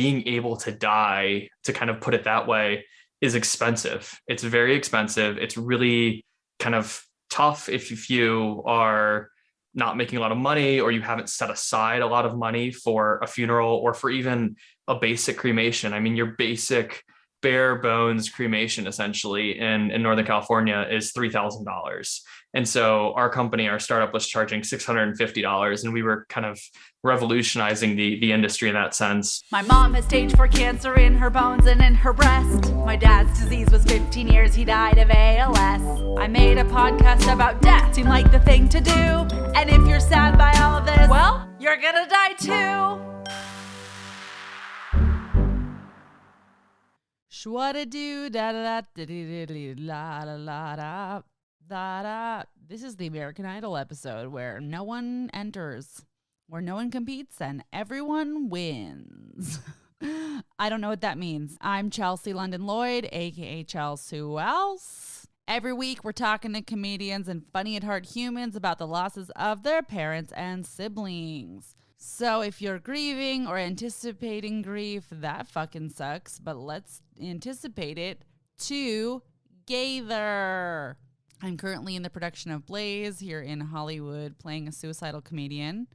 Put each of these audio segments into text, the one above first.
being able to dye, to kind of put it that way, is expensive. It's very expensive. It's really kind of tough if you are not making a lot of money, or you haven't set aside a lot of money for a funeral or for even a basic cremation. I mean, your basic bare bones cremation essentially in Northern California is $3,000. And so our company, our startup, was charging $650, and we were kind of revolutionizing the industry in that sense. My mom has stage 4 cancer in her bones and in her breast. My dad's disease was 15 years, he died of ALS. I made a podcast about death, seemed like the thing to do. And if you're sad by all of this, well, you're gonna die too. Shwada-doo, da-da-da-da-da-da-da-da-da. This is the American Idol episode where no one enters, where no one competes, and everyone wins. I don't know what that means. I'm Chelsea London Lloyd, aka Chelsea Who Else. Every week we're talking to comedians and funny at heart humans about the losses of their parents and siblings. So if you're grieving or anticipating grief, that fucking sucks, but let's anticipate it together. I'm currently in the production of Blaze here in Hollywood, playing a suicidal comedian.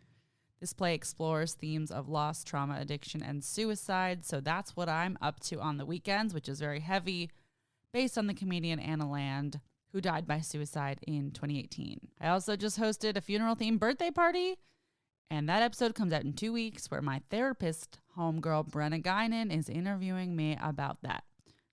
This play explores themes of loss, trauma, addiction, and suicide, so that's what I'm up to on the weekends, which is very heavy, based on the comedian Anna Land, who died by suicide in 2018. I also just hosted a funeral-themed birthday party, and that episode comes out in 2 weeks, where my therapist, homegirl Brenna Guinan, is interviewing me about that.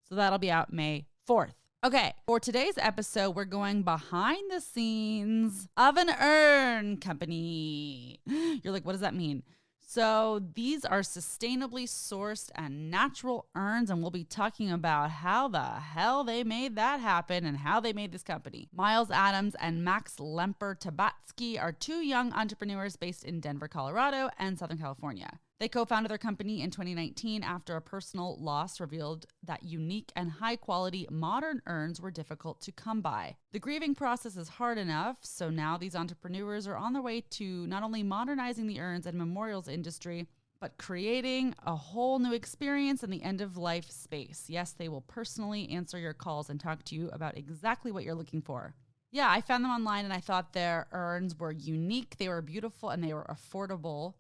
So that'll be out May 4th. Okay, for today's episode, we're going behind the scenes of an urn company. You're like, what does that mean? So these are sustainably sourced and natural urns, and we'll be talking about how the hell they made that happen and how they made this company. Miles Adams and Max Lemper-Tabatsky are two young entrepreneurs based in Denver, Colorado, and Southern California. They co-founded their company in 2019 after a personal loss revealed that unique and high-quality modern urns were difficult to come by. The grieving process is hard enough, so now these entrepreneurs are on their way to not only modernizing the urns and memorials industry, but creating a whole new experience in the end-of-life space. Yes, they will personally answer your calls and talk to you about exactly what you're looking for. Yeah, I found them online and I thought their urns were unique, they were beautiful, and they were affordable.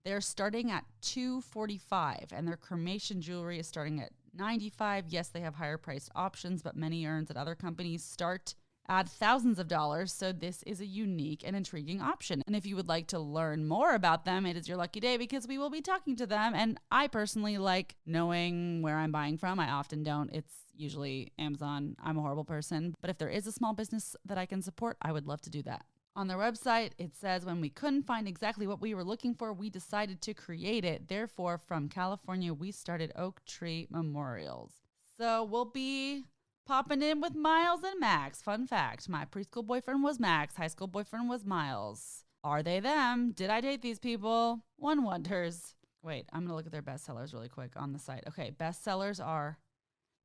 They're starting at $245, and their cremation jewelry is starting at $95. Yes, they have higher priced options, but many urns at other companies start at thousands of dollars, so this is a unique and intriguing option. And if you would like to learn more about them, it is your lucky day because we will be talking to them, and I personally like knowing where I'm buying from. I often don't. It's usually Amazon. I'm a horrible person, but if there is a small business that I can support, I would love to do that. On their website, it says, when we couldn't find exactly what we were looking for, we decided to create it. Therefore, from California, we started Oaktree Memorials. So we'll be popping in with Miles and Max. Fun fact, my preschool boyfriend was Max. High school boyfriend was Miles. Are they them? Did I date these people? One wonders. Wait, I'm going to look at their bestsellers really quick on the site. Okay, bestsellers are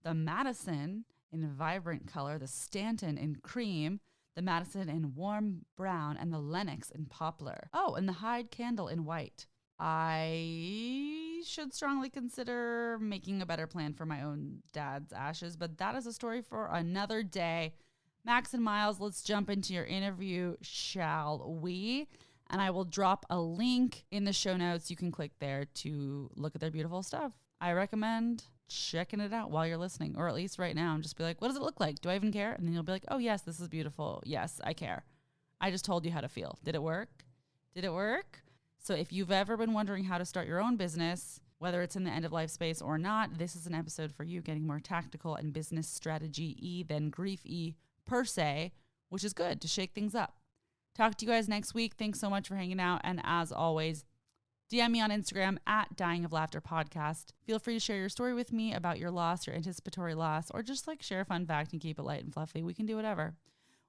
the Madison in vibrant color, the Stanton in cream, the Madison in warm brown, and the Lenox in poplar. Oh, and the Hyde candle in white. I should strongly consider making a better plan for my own dad's ashes, but that is a story for another day. Max and Miles, let's jump into your interview, shall we? And I will drop a link in the show notes. You can click there to look at their beautiful stuff. I recommend checking it out while you're listening, or at least right now, and just be like, what does it look like? Do I even care? And then you'll be like, oh yes, this is beautiful. Yes, I care. I just told you how to feel. Did it work? Did it work? So if you've ever been wondering how to start your own business, whether it's in the end of life space or not, this is an episode for you, getting more tactical and business strategy-y than grief-y per se, which is good to shake things up. Talk to you guys next week. Thanks so much for hanging out. And as always, DM me on Instagram at DyingOfLaughterPodcast. Feel free to share your story with me about your loss, your anticipatory loss, or just like share a fun fact and keep it light and fluffy. We can do whatever.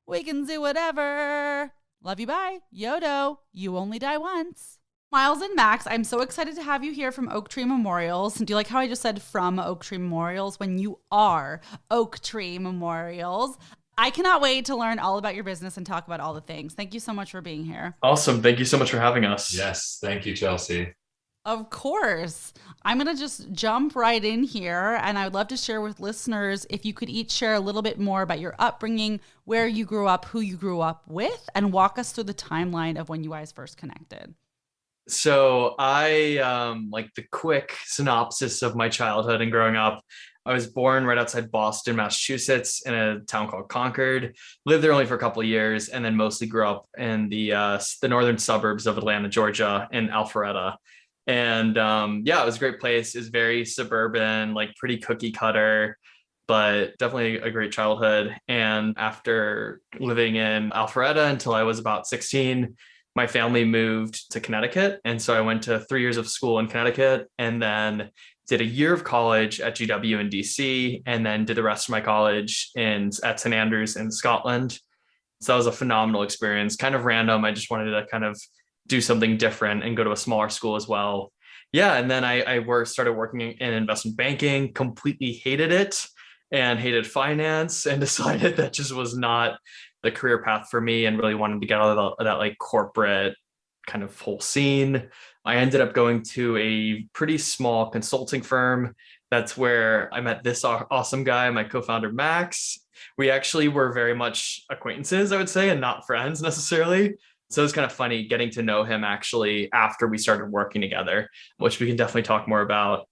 We can do whatever. Love you, bye. Yodo, you only die once. Miles and Max, I'm so excited to have you here from Oaktree Memorials. Do you like how I just said from Oaktree Memorials when you are Oaktree Memorials? I cannot wait to learn all about your business and talk about all the things. Thank you so much for being here. Awesome. Thank you so much for having us. Yes. Thank you, Chelsea. Of course. I'm going to just jump right in here. And I would love to share with listeners if you could each share a little bit more about your upbringing, where you grew up, who you grew up with, and walk us through the timeline of when you guys first connected. So I like the quick synopsis of my childhood and growing up. I was born right outside Boston, Massachusetts, in a town called Concord. Lived there only for a couple of years, and then mostly grew up in the northern suburbs of Atlanta, Georgia, in Alpharetta. And yeah, it was a great place. It's very suburban, like pretty cookie cutter, but definitely a great childhood. And after living in Alpharetta until I was about 16, my family moved to Connecticut. And so I went to 3 years of school in Connecticut and then did a year of college at GW in DC, and then did the rest of my college at St. Andrews in Scotland. So that was a phenomenal experience, kind of random. I just wanted to kind of do something different and go to a smaller school as well. Yeah. And then I started working in investment banking, completely hated it and hated finance, and decided that just was not the career path for me, and really wanted to get out of that like corporate kind of whole scene. I ended up going to a pretty small consulting firm. That's where I met this awesome guy, my co-founder, Max. We actually were very much acquaintances, I would say, and not friends necessarily. So it was kind of funny getting to know him actually after we started working together, which we can definitely talk more about.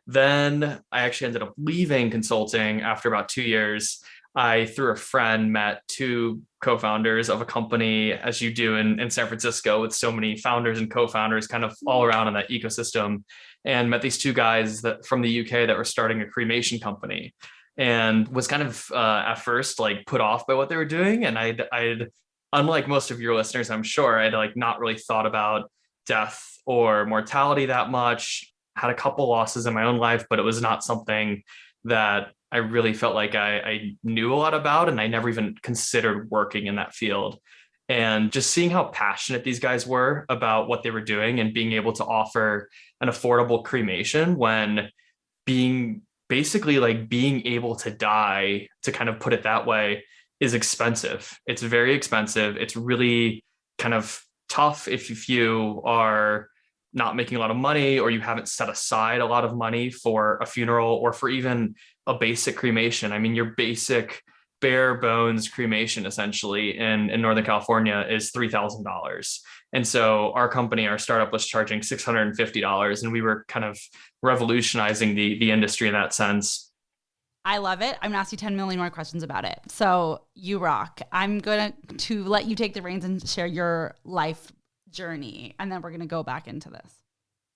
Then I actually ended up leaving consulting after about 2 years. I, through a friend, met two co-founders of a company, as you do in San Francisco, with so many founders and co-founders kind of all around in that ecosystem, and met these two guys from the UK that were starting a cremation company, and was kind of at first like put off by what they were doing. And I'd unlike most of your listeners, I'm sure, I'd like not really thought about death or mortality that much. Had a couple losses in my own life, but it was not something that I really felt like I knew a lot about, and I never even considered working in that field. And just seeing how passionate these guys were about what they were doing and being able to offer an affordable cremation when being able to die, to kind of put it that way, is expensive. It's very expensive. It's really kind of tough if you are not making a lot of money, or you haven't set aside a lot of money for a funeral or for even a basic cremation. I mean, your basic bare bones cremation essentially in Northern California is $3,000. And so our startup was charging $650, and we were kind of revolutionizing the industry in that sense. I love it. I'm going to ask you 10 million more questions about it. So you rock. I'm going to let you take the reins and share your life journey, and then we're going to go back into this.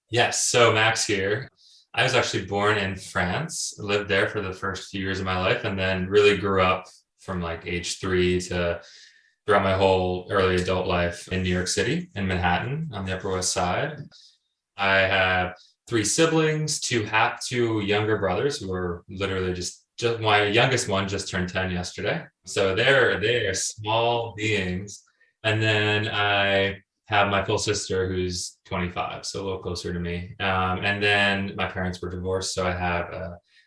Yes. So Max here. I was actually born in France, lived there for the first few years of my life, and then really grew up from like age 3 to throughout my whole early adult life in New York City, in Manhattan on the Upper West Side. I have 3 siblings, two younger brothers who are literally just my youngest one just turned 10 yesterday. So they're small beings. And then I have my full sister who's 25, so a little closer to me. And then my parents were divorced. So I have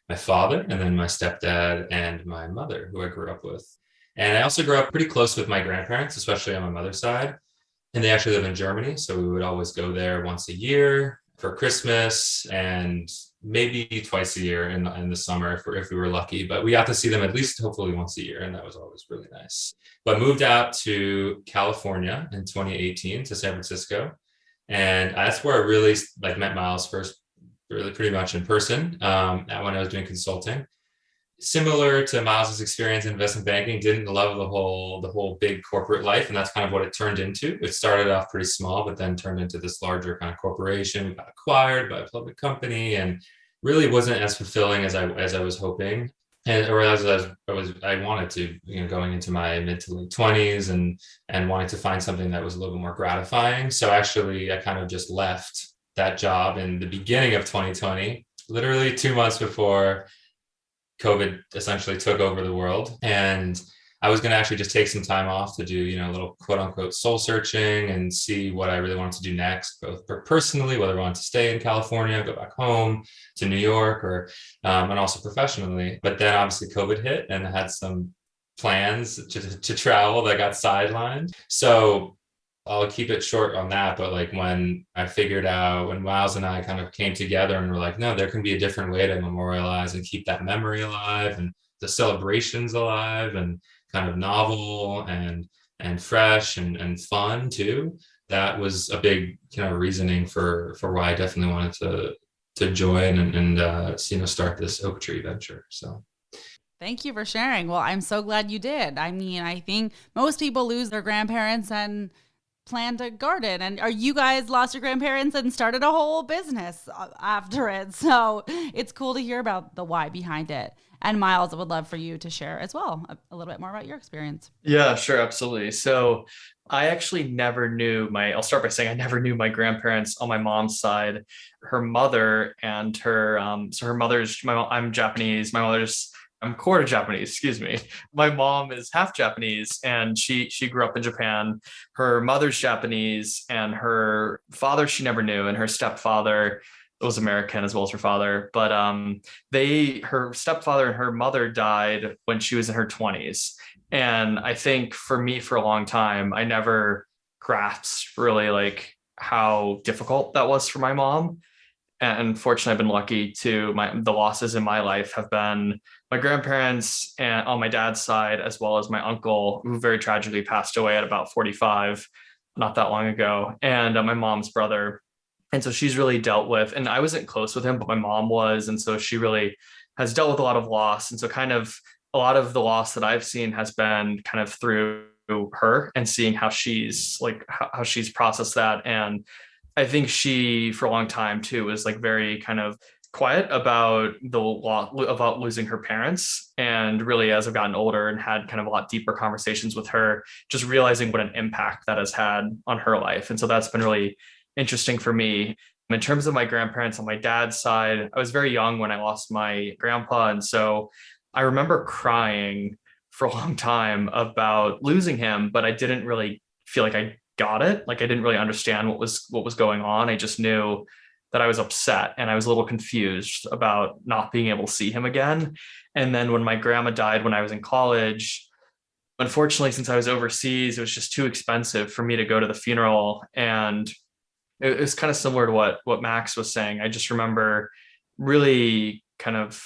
my father, and then my stepdad and my mother, who I grew up with. And I also grew up pretty close with my grandparents, especially on my mother's side. And they actually live in Germany. So we would always go there once a year for Christmas, and maybe twice a year in the summer if we were lucky. But we got to see them at least hopefully once a year, and that was always really nice. But moved out to California in 2018 to San Francisco. And that's where I really met Miles first, really pretty much in person, when I was doing consulting. Similar to Miles's experience in investment banking, didn't love the whole big corporate life, and that's kind of what it turned into. It started off pretty small, but then turned into this larger kind of corporation. We got acquired by a public company, and really wasn't as fulfilling as I was hoping, or as I wanted to. Going into my mid to late 20s, and wanting to find something that was a little bit more gratifying. So actually, I kind of just left that job in the beginning of 2020, literally 2 months before COVID essentially took over the world. And I was going to actually just take some time off to do, a little quote unquote soul searching and see what I really wanted to do next, both personally, whether I wanted to stay in California, go back home to New York, or and also professionally. But then obviously COVID hit, and I had some plans to travel that got sidelined. So I'll keep it short on that. But like when Miles and I kind of came together and we're like, no, there can be a different way to memorialize and keep that memory alive and the celebrations alive and kind of novel and fresh and fun too. That was a big kind of reasoning for why I definitely wanted to join and start this Oaktree venture. So thank you for sharing. Well, I'm so glad you did. I mean, I think most people lose their grandparents and plan to garden. And are you guys lost your grandparents and started a whole business after it? So it's cool to hear about the why behind it. And Miles, I would love for you to share as well a little bit more about your experience. Yeah, sure. Absolutely. So I actually never knew I'll start by saying I never knew my grandparents on my mom's side. Her mother and her mother's, I'm Japanese. I'm quarter Japanese, excuse me. My mom is half Japanese and she grew up in Japan. Her mother's Japanese and her father she never knew, and her stepfather was American as well as her father. But her stepfather and her mother died when she was in her 20s. And I think for me, for a long time, I never grasped really like how difficult that was for my mom. And fortunately, I've been lucky to the losses in my life have been my grandparents and on my dad's side, as well as my uncle, who very tragically passed away at about 45, not that long ago, and my mom's brother. And so she's really dealt with, and I wasn't close with him, but my mom was. And so she really has dealt with a lot of loss. And so kind of a lot of the loss that I've seen has been kind of through her and seeing how she's processed that. And I think she, for a long time too, was like very kind of quiet about about losing her parents. And really, as I've gotten older and had kind of a lot deeper conversations with her, just realizing what an impact that has had on her life. And so that's been really interesting for me. In terms of my grandparents on my dad's side, I was very young when I lost my grandpa. And so I remember crying for a long time about losing him, but I didn't really feel like I got it. Like I didn't really understand what was going on. I just knew that I was upset and I was a little confused about not being able to see him again. And then when my grandma died when I was in college, unfortunately, since I was overseas, it was just too expensive for me to go to the funeral. And it was kind of similar to what Max was saying. I just remember really kind of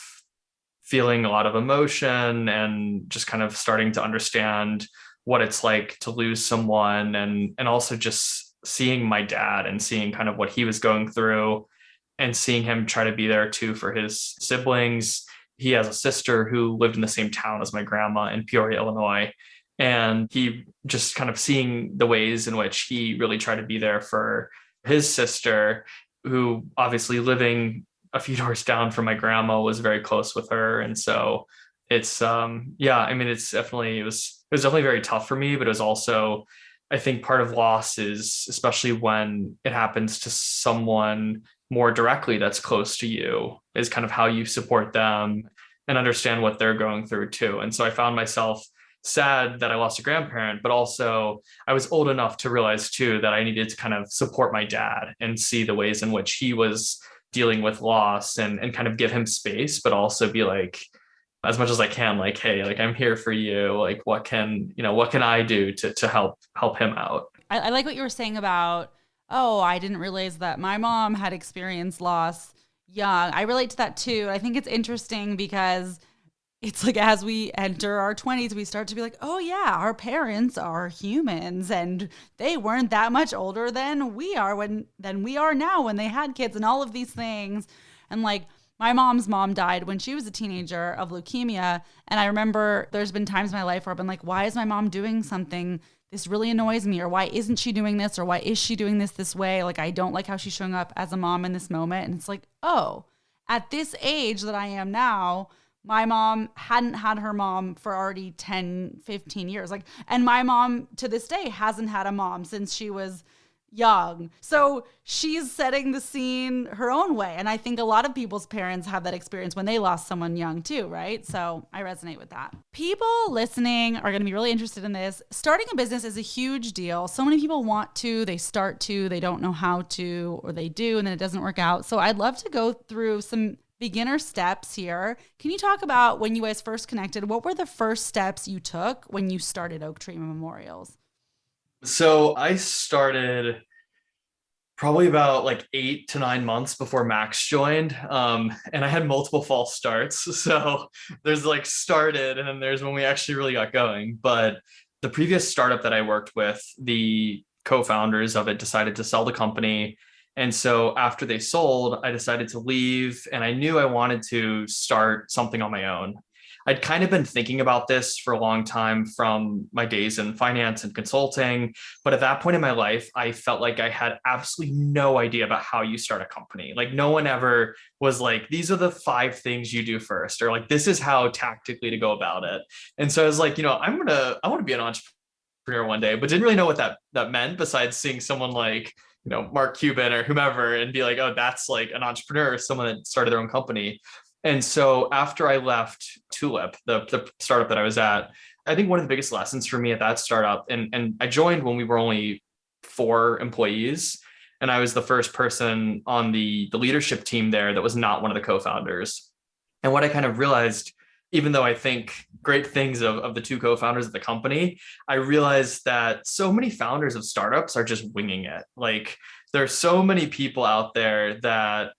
feeling a lot of emotion and just kind of starting to understand what it's like to lose someone, and also just seeing my dad and seeing kind of what he was going through and seeing him try to be there too for his siblings. He has a sister who lived in the same town as my grandma in Peoria, Illinois. And he just kind of seeing the ways in which he really tried to be there for his sister, who obviously living a few doors down from my grandma was very close with her. And so it's, it was definitely very tough for me, but it was also, I think part of loss is, especially when it happens to someone more directly that's close to you, is kind of how you support them and understand what they're going through too. And so I found myself sad that I lost a grandparent, but also I was old enough to realize too that I needed to kind of support my dad and see the ways in which he was dealing with loss and kind of give him space, but also be like, as much as I can, like, hey, like I'm here for you. Like, what can I do to help him out? I like what you were saying about, oh, I didn't realize that my mom had experienced loss young. I relate to that too. I think it's interesting because it's like as we enter our 20s, we start to be like, oh yeah, our parents are humans and they weren't that much older than we are now when they had kids and all of these things. And like my mom's mom died when she was a teenager of leukemia. And I remember there's been times in my life where I've been like, why is my mom doing something? This really annoys me. Or why isn't she doing this? Or why is she doing this way? Like, I don't like how she's showing up as a mom in this moment. And it's like, oh, at this age that I am now, my mom hadn't had her mom for already 10, 15 years. Like, and my mom to this day hasn't had a mom since she was young. So she's setting the scene her own way. And I think a lot of people's parents have that experience when they lost someone young too, right? So I resonate with that. People listening are going to be really interested in this. Starting a business is a huge deal. So many people want to, they start to, they don't know how to, or they do, and then it doesn't work out. So I'd love to go through some beginner steps here. Can you talk about when you guys first connected? What were the first steps you took when you started Oaktree Memorials? So I started probably about like 8 to 9 months before Max joined. And I had multiple false starts. So there's like started, and then there's when we actually really got going. But the previous startup that I worked with, the co-founders of it decided to sell the company. And so after they sold, I decided to leave, and I knew I wanted to start something on my own. I'd kind of been thinking about this for a long time from my days in finance and consulting. But at that point in my life, I felt like I had absolutely no idea about how you start a company. Like, no one ever was like, these are the 5 things you do first, or like, this is how tactically to go about it. And so I was like, I want to be an entrepreneur one day, but didn't really know what that meant besides seeing someone like, Mark Cuban or whomever and be like, oh, that's like an entrepreneur, someone that started their own company. And so after I left Tulip, the startup that I was at, I think one of the biggest lessons for me at that startup, and I joined when we were only 4 employees, and I was the first person on the leadership team there that was not one of the co-founders. And what I kind of realized, even though I think great things of the 2 co-founders of the company, I realized that so many founders of startups are just winging it. Like, there's so many people out there that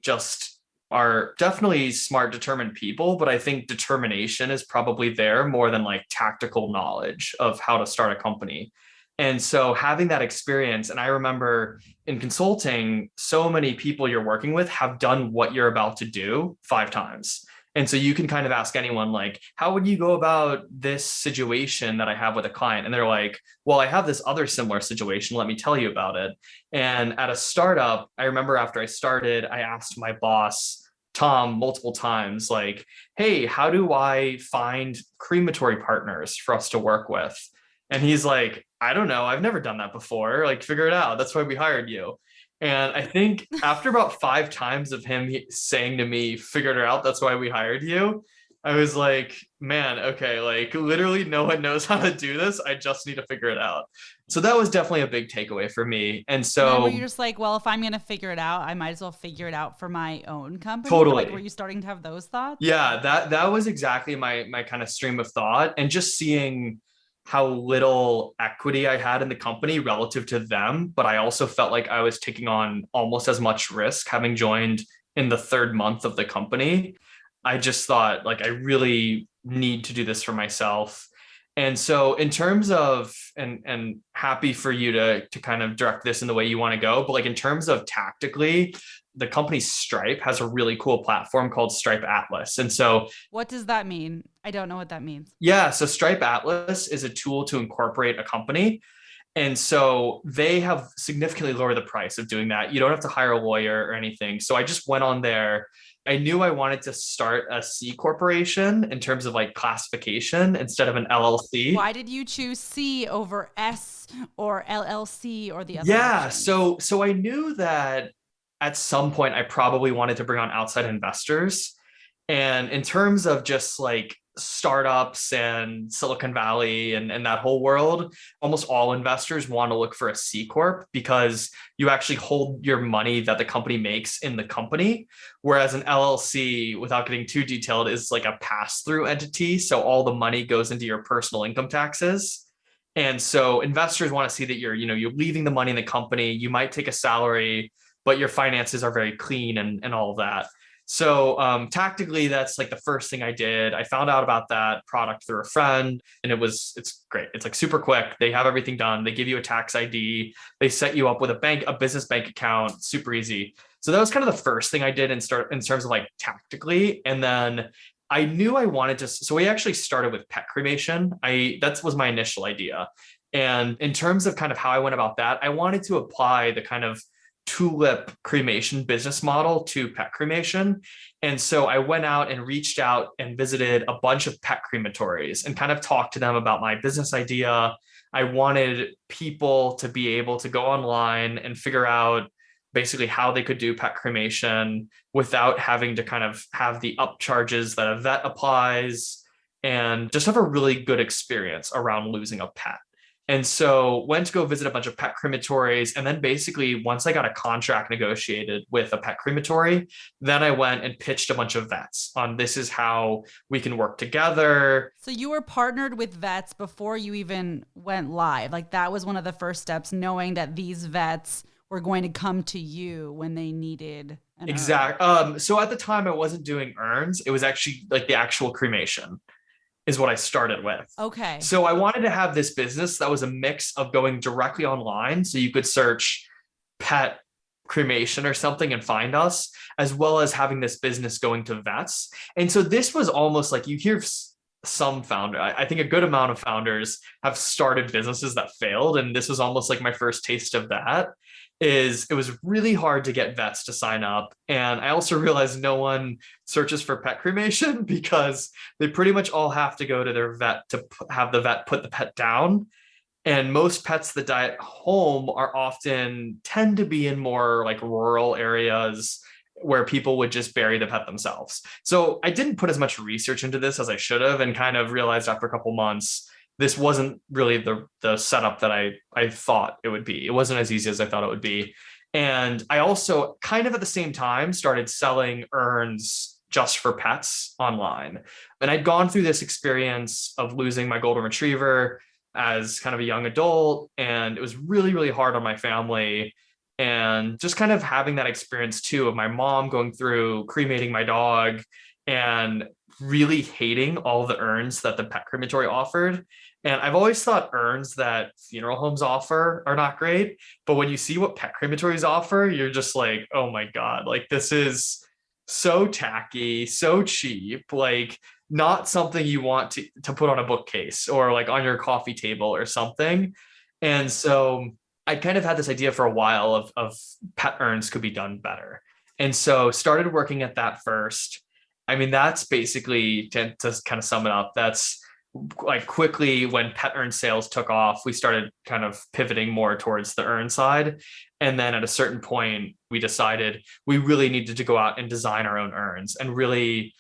just are definitely smart, determined people, but I think determination is probably there more than like tactical knowledge of how to start a company. And so having that experience, and I remember in consulting, so many people you're working with have done what you're about to do 5 times. And so you can kind of ask anyone, like, how would you go about this situation that I have with a client? And they're like, well, I have this other similar situation. Let me tell you about it. And at a startup, I remember after I started, I asked my boss, Tom, multiple times, like, hey, how do I find crematory partners for us to work with? And he's like, I don't know. I've never done that before. Like, figure it out. That's why we hired you. And I think after about 5 times of him saying to me, figured it out, that's why we hired you, I was like, man, okay, like literally no one knows how to do this. I just need to figure it out. So that was definitely a big takeaway for me. And And then were so you just like, well, if I'm going to figure it out, I might as well figure it out for my own company? totally. Like, were you starting to have those thoughts? Yeah, that was exactly my kind of stream of thought, and just seeing how little equity I had in the company relative to them, but I also felt like I was taking on almost as much risk having joined in the 3rd month of the company. I just thought, like, I really need to do this for myself. And so in terms of, and happy for you to kind of direct this in the way you want to go, but like in terms of tactically, the company Stripe has a really cool platform called Stripe Atlas. And so, What does that mean? I don't know what that means. yeah, so Stripe Atlas is a tool to incorporate a company. And so they have significantly lowered the price of doing that. You don't have to hire a lawyer or anything. So I just went on there. I knew I wanted to start a C corporation in terms of like classification instead of an LLC. Why did you choose C over S or LLC or the other Yeah, options? so I knew that at some point I probably wanted to bring on outside investors. And in terms of just like startups and Silicon Valley and that whole world, almost all investors want to look for a C Corp because you actually hold your money that the company makes in the company. Whereas an LLC, without getting too detailed, is like a pass-through entity. So all the money goes into your personal income taxes. And so investors want to see that you're leaving the money in the company. You might take a salary, but your finances are very clean and all of that. So tactically, that's like the first thing I did. I found out about that product through a friend, and it's great. It's like super quick. They have everything done. They give you a tax ID. They set you up with a business bank account, super easy. So that was kind of the first thing I did in terms of like tactically. And then I knew I wanted to, so we actually started with pet cremation. That was my initial idea. And in terms of kind of how I went about that, I wanted to apply the kind of tulip cremation business model to pet cremation. And so I went out and reached out and visited a bunch of pet crematories and kind of talked to them about my business idea. I wanted people to be able to go online and figure out basically how they could do pet cremation without having to kind of have the upcharges that a vet applies, and just have a really good experience around losing a pet. And so went to go visit a bunch of pet crematories. And then basically, once I got a contract negotiated with a pet crematory, then I went and pitched a bunch of vets on this is how we can work together. So you were partnered with vets before you even went live. Like that was one of the first steps, knowing that these vets were going to come to you when they needed an urn. So at the time I wasn't doing urns. It was actually like the actual cremation is what I started with. Okay. So I wanted to have this business that was a mix of going directly online. So you could search pet cremation or something and find us, as well as having this business going to vets. And so this was almost like you hear some founder, I think a good amount of founders have started businesses that failed. And this was almost like my first taste of that. Is it was really hard to get vets to sign up. And I also realized no one searches for pet cremation because they pretty much all have to go to their vet to have the vet put the pet down. And most pets that die at home are often tend to be in more like rural areas where people would just bury the pet themselves. So I didn't put as much research into this as I should have, and kind of realized after a couple months, this wasn't really the setup that I thought it would be. It wasn't as easy as I thought it would be. And I also kind of at the same time started selling urns just for pets online. And I'd gone through this experience of losing my golden retriever as kind of a young adult. And it was really, really hard on my family. And just kind of having that experience too of my mom going through cremating my dog and really hating all the urns that the pet crematory offered. And I've always thought urns that funeral homes offer are not great. But when you see what pet crematories offer, you're just like, oh my God, like this is so tacky, so cheap, like not something you want to put on a bookcase or like on your coffee table or something. And so I kind of had this idea for a while of pet urns could be done better. And so started working at that first. I mean, that's basically to kind of sum it up. That's like quickly when pet urn sales took off, we started kind of pivoting more towards the urn side. And then at a certain point, we decided we really needed to go out and design our own urns and really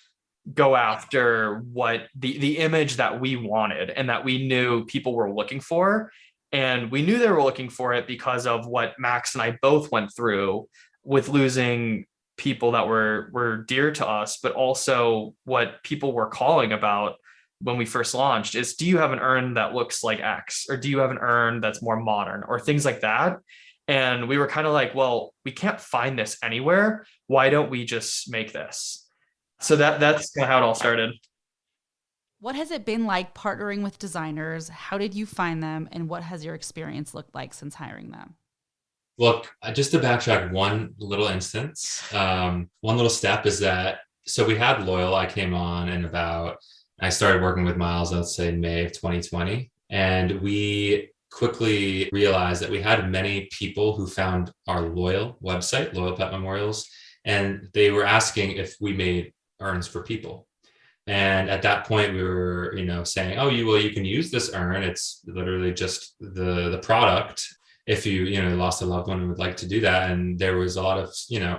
go after what the image that we wanted and that we knew people were looking for. And we knew they were looking for it because of what Max and I both went through with losing people that were dear to us, but also what people were calling about when we first launched is, do you have an urn that looks like X? Or do you have an urn that's more modern or things like that? And we were kind of like, well, we can't find this anywhere. Why don't we just make this? So that's how it all started. What has it been like partnering with designers? How did you find them? And what has your experience looked like since hiring them? Look, just to backtrack one little instance, one little step is that, so we had Loyal, I came on I started working with Miles, let's say May of 2020. And we quickly realized that we had many people who found our Loyal website, Loyal Pet Memorials, and they were asking if we made urns for people. And at that point, we were, saying, oh, you can use this urn. It's literally just the product. If you lost a loved one and would like to do that. And there was a lot of,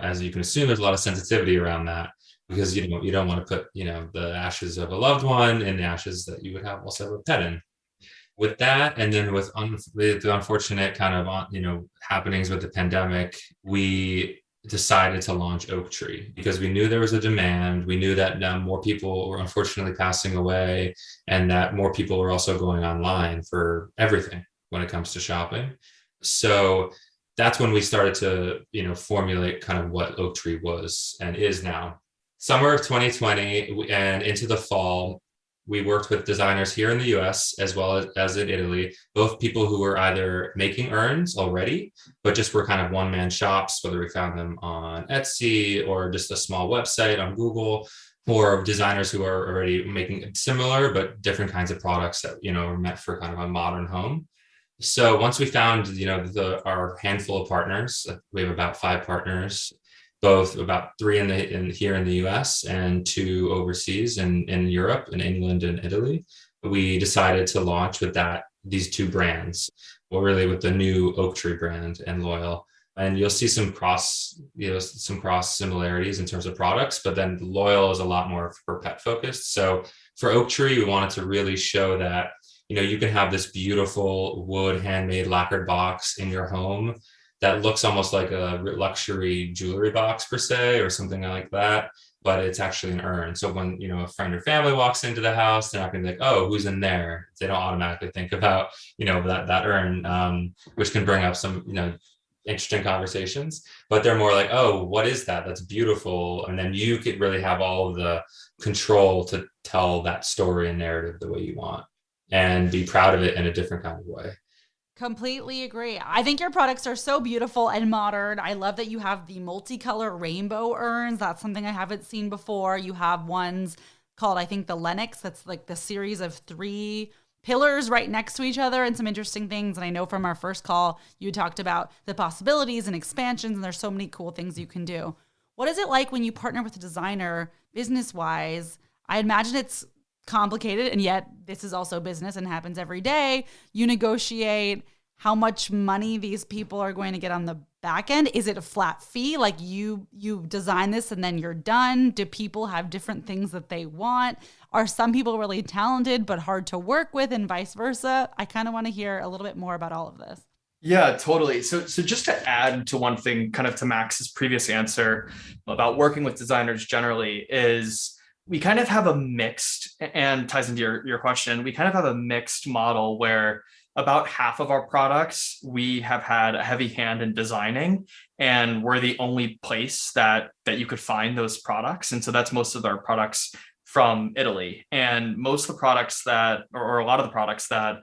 as you can assume, there's a lot of sensitivity around that because you don't want to put, the ashes of a loved one in the ashes that you would have also a pet in. With that, and then with the unfortunate kind of, happenings with the pandemic, we decided to launch Oaktree because we knew there was a demand. We knew that more people were unfortunately passing away and that more people were also going online for everything when it comes to shopping. So that's when we started to, formulate kind of what Oaktree was and is now. Summer of 2020 and into the fall, we worked with designers here in the US as well as in Italy, both people who were either making urns already, but just were kind of one-man shops, whether we found them on Etsy or just a small website on Google, or designers who are already making similar but different kinds of products that, are meant for kind of a modern home. So once we found, our handful of partners, we have about 5 partners, both about 3 here in the US and 2 overseas in Europe, in England and Italy. We decided to launch with these 2 brands, really with the new Oaktree brand and Loyal. And you'll see some cross similarities in terms of products, but then Loyal is a lot more for pet focused. So for Oaktree, we wanted to really show that you can have this beautiful wood handmade lacquered box in your home that looks almost like a luxury jewelry box per se, or something like that, but it's actually an urn. So when, a friend or family walks into the house, they're not going to be like, oh, who's in there? They don't automatically think about, that urn, which can bring up some, interesting conversations, but they're more like, oh, what is that? That's beautiful. And then you could really have all of the control to tell that story and narrative the way you want and be proud of it in a different kind of way. Completely agree. I think your products are so beautiful and modern. I love that you have the multicolor rainbow urns. That's something I haven't seen before. You have ones called, I think, the Lennox. That's like the series of 3 pillars right next to each other and some interesting things. And I know from our first call, you talked about the possibilities and expansions, and there's so many cool things you can do. What is it like when you partner with a designer business-wise? I imagine it's complicated, and yet this is also business and happens every day. You negotiate how much money these people are going to get on the back end. Is it a flat fee? Like you design this and then you're done? Do people have different things that they want? Are some people really talented but hard to work with, and vice versa? I kind of want to hear a little bit more about all of this. Yeah, totally. So just to add to one thing, kind of to Max's previous answer about working with designers generally, is we kind of have a mixed, and ties into your question, we kind of have a mixed model where about half of our products, we have had a heavy hand in designing, and we're the only place that you could find those products. And so that's most of our products from Italy. And most of the products or a lot of the products that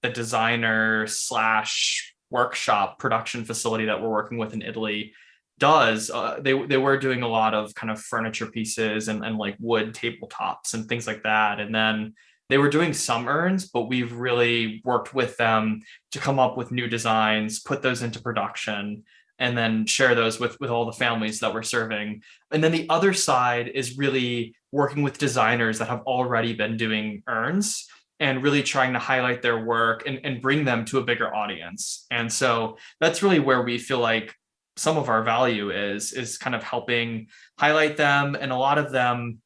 the designer / workshop production facility that we're working with in Italy does, they were doing a lot of kind of furniture pieces and like wood tabletops and things like that. And then they were doing some urns, but we've really worked with them to come up with new designs, put those into production, and then share those with all the families that we're serving. And then the other side is really working with designers that have already been doing urns and really trying to highlight their work and bring them to a bigger audience. And so that's really where we feel like some of our value is kind of helping highlight them. And a lot of them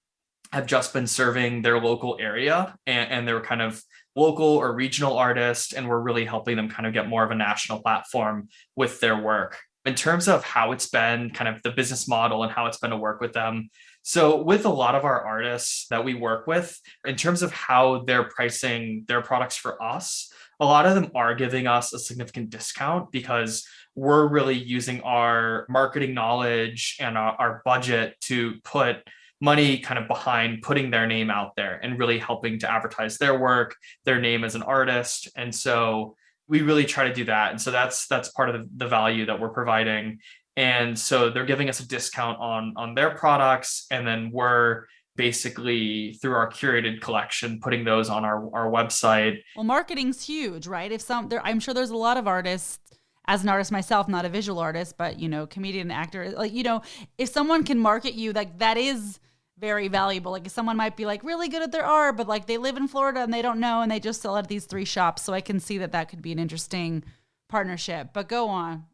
have just been serving their local area, and they're kind of local or regional artists, and we're really helping them kind of get more of a national platform with their work. In terms of how it's been, kind of the business model and how it's been to work with them. So with a lot of our artists that we work with, in terms of how they're pricing their products for us, a lot of them are giving us a significant discount because we're really using our marketing knowledge and our budget to put money kind of behind putting their name out there and really helping to advertise their work, their name as an artist. And so we really try to do that. And so that's part of the value that we're providing. And so they're giving us a discount on their products. And then we're basically, through our curated collection, putting those on our website. Well, marketing's huge, right? I'm sure there's a lot of artists, as an artist myself, not a visual artist, but, comedian, actor, like, if someone can market you, like that is very valuable. Like someone might be like really good at their art, but like they live in Florida and they don't know, and they just sell at these 3 shops. So I can see that could be an interesting partnership, but go on.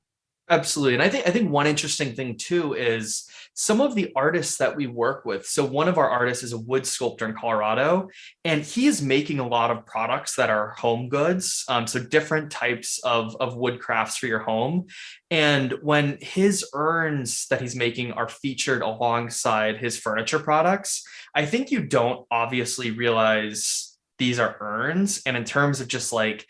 Absolutely. And I think one interesting thing too is some of the artists that we work with. So one of our artists is a wood sculptor in Colorado, and he is making a lot of products that are home goods. So different types of wood crafts for your home. And when his urns that he's making are featured alongside his furniture products, I think you don't obviously realize these are urns. And in terms of just like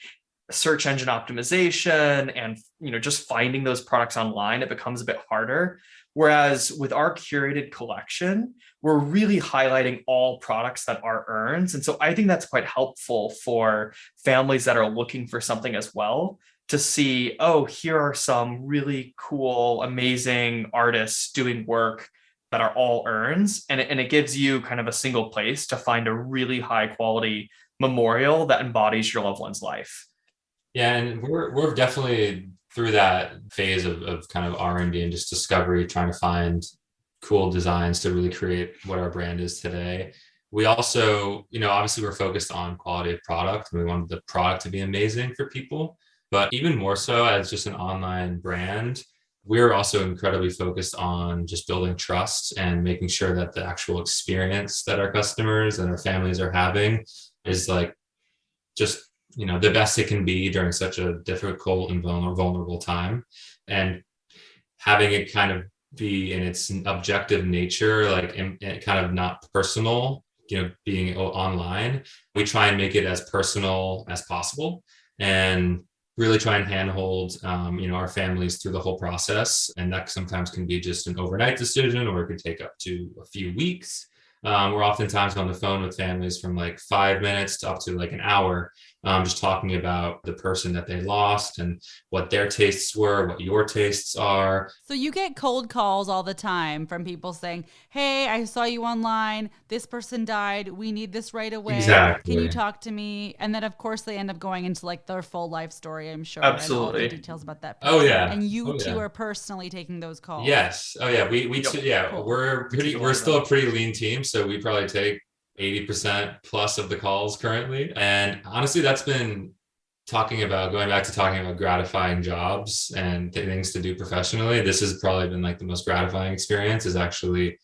search engine optimization and just finding those products online, it becomes a bit harder. Whereas with our curated collection, we're really highlighting all products that are urns. And so I think that's quite helpful for families that are looking for something as well, to see, oh, here are some really cool, amazing artists doing work that are all urns. And it gives you kind of a single place to find a really high quality memorial that embodies your loved one's life. Yeah, and we're definitely through that phase of kind of R&D and just discovery, trying to find cool designs to really create what our brand is today. We also, obviously we're focused on quality of product, and we wanted the product to be amazing for people. But even more so as just an online brand, we're also incredibly focused on just building trust and making sure that the actual experience that our customers and our families are having is like just the best it can be during such a difficult and vulnerable time. And having it kind of be in its objective nature, like and kind of not personal, being online, we try and make it as personal as possible and really try and handhold, our families through the whole process. And that sometimes can be just an overnight decision, or it could take up to a few weeks. We're oftentimes on the phone with families from like 5 minutes to up to like an hour, just talking about the person that they lost and what their tastes were, what your tastes are. So you get cold calls all the time from people saying, hey, I saw you online. This person died. We need this right away. Exactly. Can you talk to me? And then, of course, they end up going into like their full life story, I'm sure. Absolutely. And all the details about that person. Oh, yeah. And you two are personally taking those calls. Yes. Oh, yeah. We too, yeah. Cool. We're still a pretty lean team. So we probably take 80% plus of the calls currently. And honestly, that's been going back to talking about gratifying jobs and things to do professionally. This has probably been like the most gratifying experience, is actually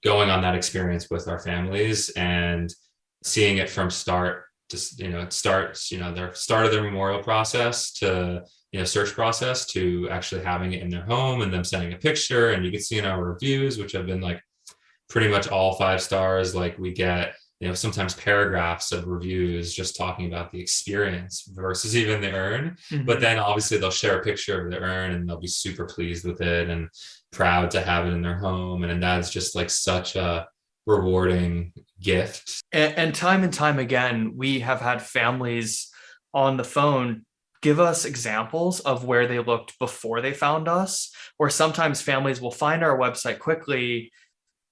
going on that experience with our families and seeing it from start to, it starts, their start of their memorial process to, search process, to actually having it in their home and them sending a picture. And you can see in our reviews, which have been like pretty much all 5 stars, like we get, sometimes paragraphs of reviews just talking about the experience versus even the urn. Mm-hmm. But then obviously they'll share a picture of the urn and they'll be super pleased with it and proud to have it in their home. And that's just like such a rewarding gift. And time again, we have had families on the phone give us examples of where they looked before they found us, or sometimes families will find our website quickly,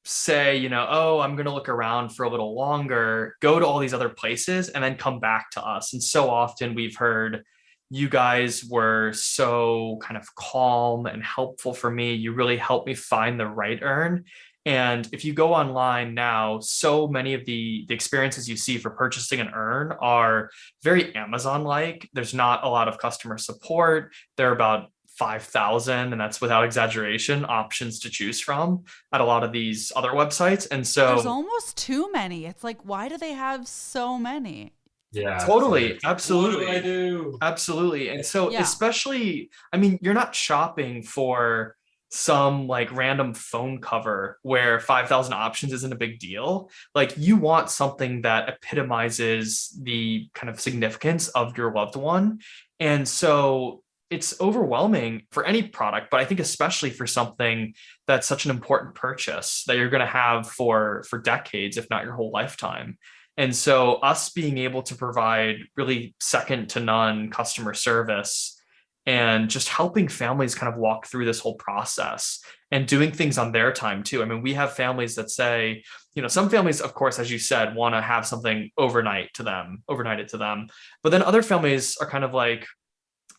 say, oh, I'm going to look around for a little longer, go to all these other places, and then come back to us. And so often we've heard, you guys were so kind of calm and helpful for me. You really helped me find the right urn. And if you go online now, so many of the experiences you see for purchasing an urn are very Amazon-like. There's not a lot of customer support. They're about 5,000, and that's without exaggeration, options to choose from at a lot of these other websites. And so there's almost too many. It's like, why do they have so many? Yeah, totally. Absolutely. What do I do? Absolutely. And so especially, you're not shopping for some like random phone cover where 5,000 options isn't a big deal. Like, you want something that epitomizes the kind of significance of your loved one. And so it's overwhelming for any product, but I think especially for something that's such an important purchase that you're going to have for decades, if not your whole lifetime. And so us being able to provide really second to none customer service and just helping families kind of walk through this whole process and doing things on their time too. We have families that say, some families, of course, as you said, want to have something overnighted to them, but then other families are kind of like,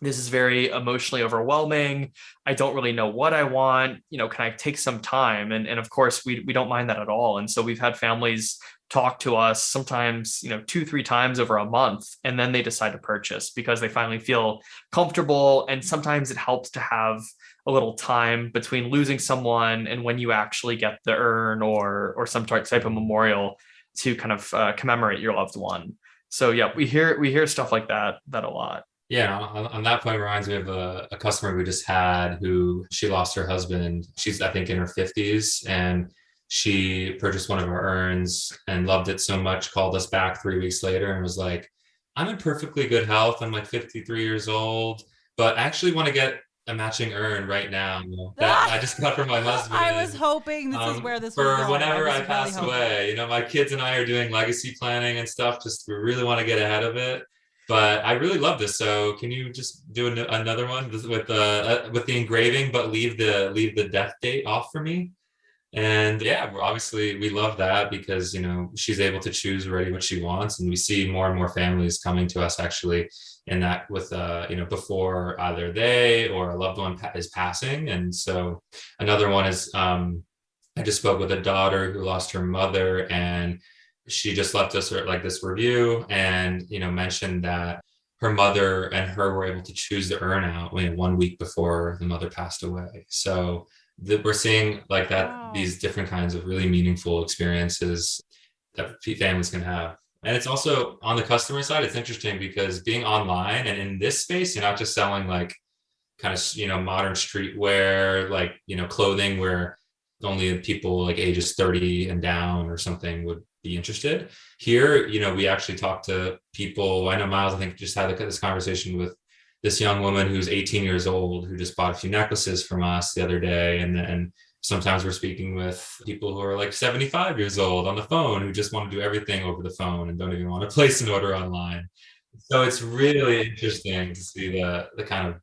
this is very emotionally overwhelming. I don't really know what I want. Can I take some time? And of course, we don't mind that at all. And so we've had families talk to us sometimes, 2-3 times over a month, and then they decide to purchase because they finally feel comfortable. And sometimes it helps to have a little time between losing someone and when you actually get the urn or some type of memorial to kind of commemorate your loved one. So yeah, we hear stuff like that a lot. Yeah, on that point, reminds me of a customer we just had who she lost her husband. She's, I think, in her 50s, and she purchased one of our urns and loved it so much, called us back 3 weeks later and was like, I'm in perfectly good health. I'm like 53 years old, but I actually want to get a matching urn right now that I just got from my husband. I was hoping this is where this was going. For whenever I pass away. My kids and I are doing legacy planning and stuff. Just we really want to get ahead of it. But I really love this. So can you just do another one with the engraving, but leave the death date off for me? And yeah, we love that because, she's able to choose already what she wants. And we see more and more families coming to us actually in that with, before either they or a loved one is passing. And so another one is, I just spoke with a daughter who lost her mother, and she just left us like this review and, mentioned that her mother and her were able to choose the urn out 1 week before the mother passed away. So we're seeing like that, These different kinds of really meaningful experiences that families can have. And it's also on the customer side, it's interesting because being online and in this space, you're not just selling like kind of, modern streetwear, like, clothing where only people like ages 30 and down or something would be interested. Here, we actually talk to people. I know Miles, I think, just had this conversation with this young woman who's 18 years old who just bought a few necklaces from us the other day. And then sometimes we're speaking with people who are like 75 years old on the phone who just want to do everything over the phone and don't even want to place an order online. So it's really interesting to see the kind of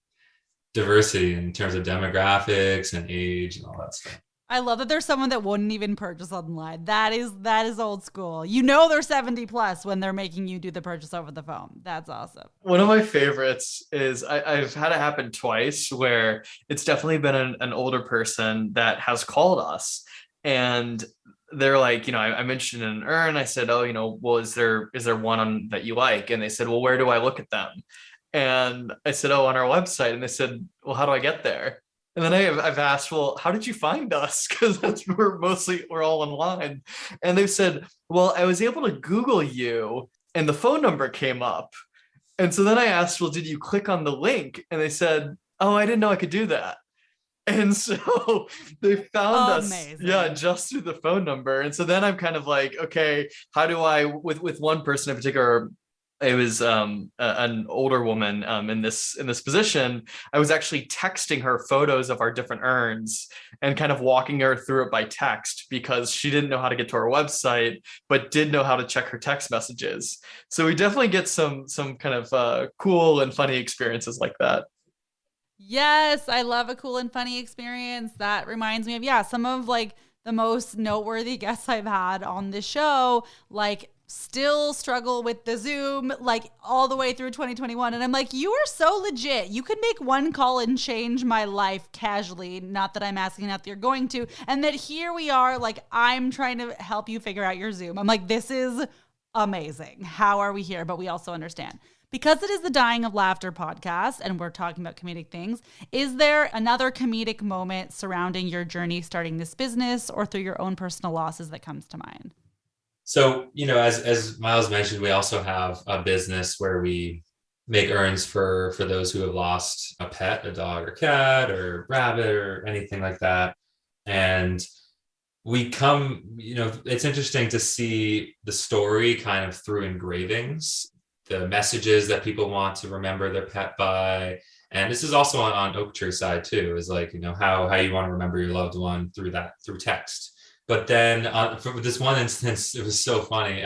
diversity in terms of demographics and age and all that stuff. I love that there's someone that wouldn't even purchase online. That is old school. They're 70 plus when they're making you do the purchase over the phone. That's awesome. One of my favorites is I've had it happen twice where it's definitely been an older person that has called us, and they're like, I mentioned an urn. I said, oh, well, is there one that you like? And they said, well, where do I look at them? And I said, oh, on our website. And they said, well, how do I get there? And then I've asked, well, how did you find us? Because we're all online. And they've said, well, I was able to Google you and the phone number came up. And so then I asked, well, did you click on the link? And they said, oh, I didn't know I could do that. And so they found us, just through the phone number. And so then I'm kind of like, okay, how do I, with one person in particular, it was an older woman in this position. I was actually texting her photos of our different urns and kind of walking her through it by text because she didn't know how to get to our website, but did know how to check her text messages. So we definitely get some kind of cool and funny experiences like that. Yes, I love a cool and funny experience. That reminds me of, some of like the most noteworthy guests I've had on this show, like still struggle with the Zoom like all the way through 2021. And I'm like, you are so legit. You could make one call and change my life casually. Not that I'm asking, not that you're going to. And that here we are, like, I'm trying to help you figure out your Zoom. I'm like, this is amazing. How are we here? But we also understand. Because it is the Dying of Laughter podcast and we're talking about comedic things, is there another comedic moment surrounding your journey starting this business or through your own personal losses that comes to mind? So, as Miles mentioned, we also have a business where we make urns for those who have lost a pet, a dog or cat or rabbit or anything like that. And we come, it's interesting to see the story kind of through engravings, the messages that people want to remember their pet by. And this is also on Oaktree side too, is like, how you want to remember your loved one through text. But then for this one instance, it was so funny.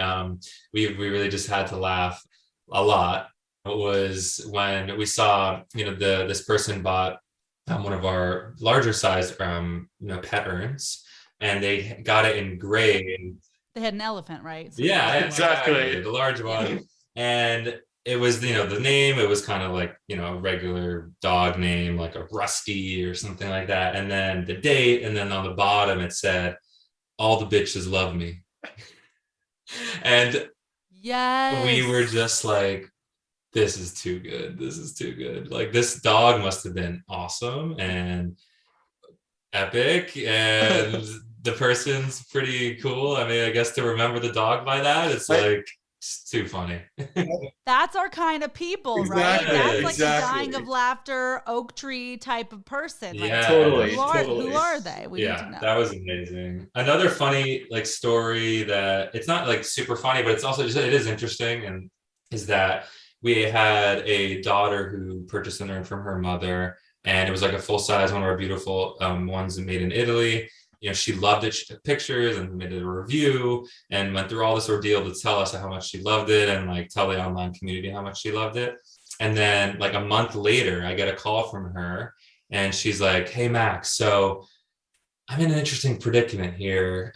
We really just had to laugh a lot. It was when we saw, this person bought one of our larger sized, pet urns, and they got it engraved. They had an elephant, right? So yeah, exactly. The large one. And it was, the name, it was kind of like, a regular dog name, like a Rusty or something like that. And then the date, and then on the bottom, it said, all the bitches love me. And yes, we were just like, this is too good. This is too good. Like, this dog must have been awesome and epic. And the person's pretty cool. I mean, I guess to remember the dog by that, it's like, it's too funny. That's our kind of people, exactly, right? That's like exactly. a Dying of Laughter, Oaktree type of person. Like, Yeah, totally. Who are they? We need to know. That was amazing. Another funny story that it's not like super funny, but it's also just, it is interesting, and is that we had a daughter who purchased an urn from her mother, and it was like a full size, one of our beautiful ones made in Italy. She loved it. She took pictures and made a review and went through all this ordeal to tell us how much she loved it and like tell the online community how much she loved it. And then like a month later, I get a call from her and she's like, hey, Max, so I'm in an interesting predicament here.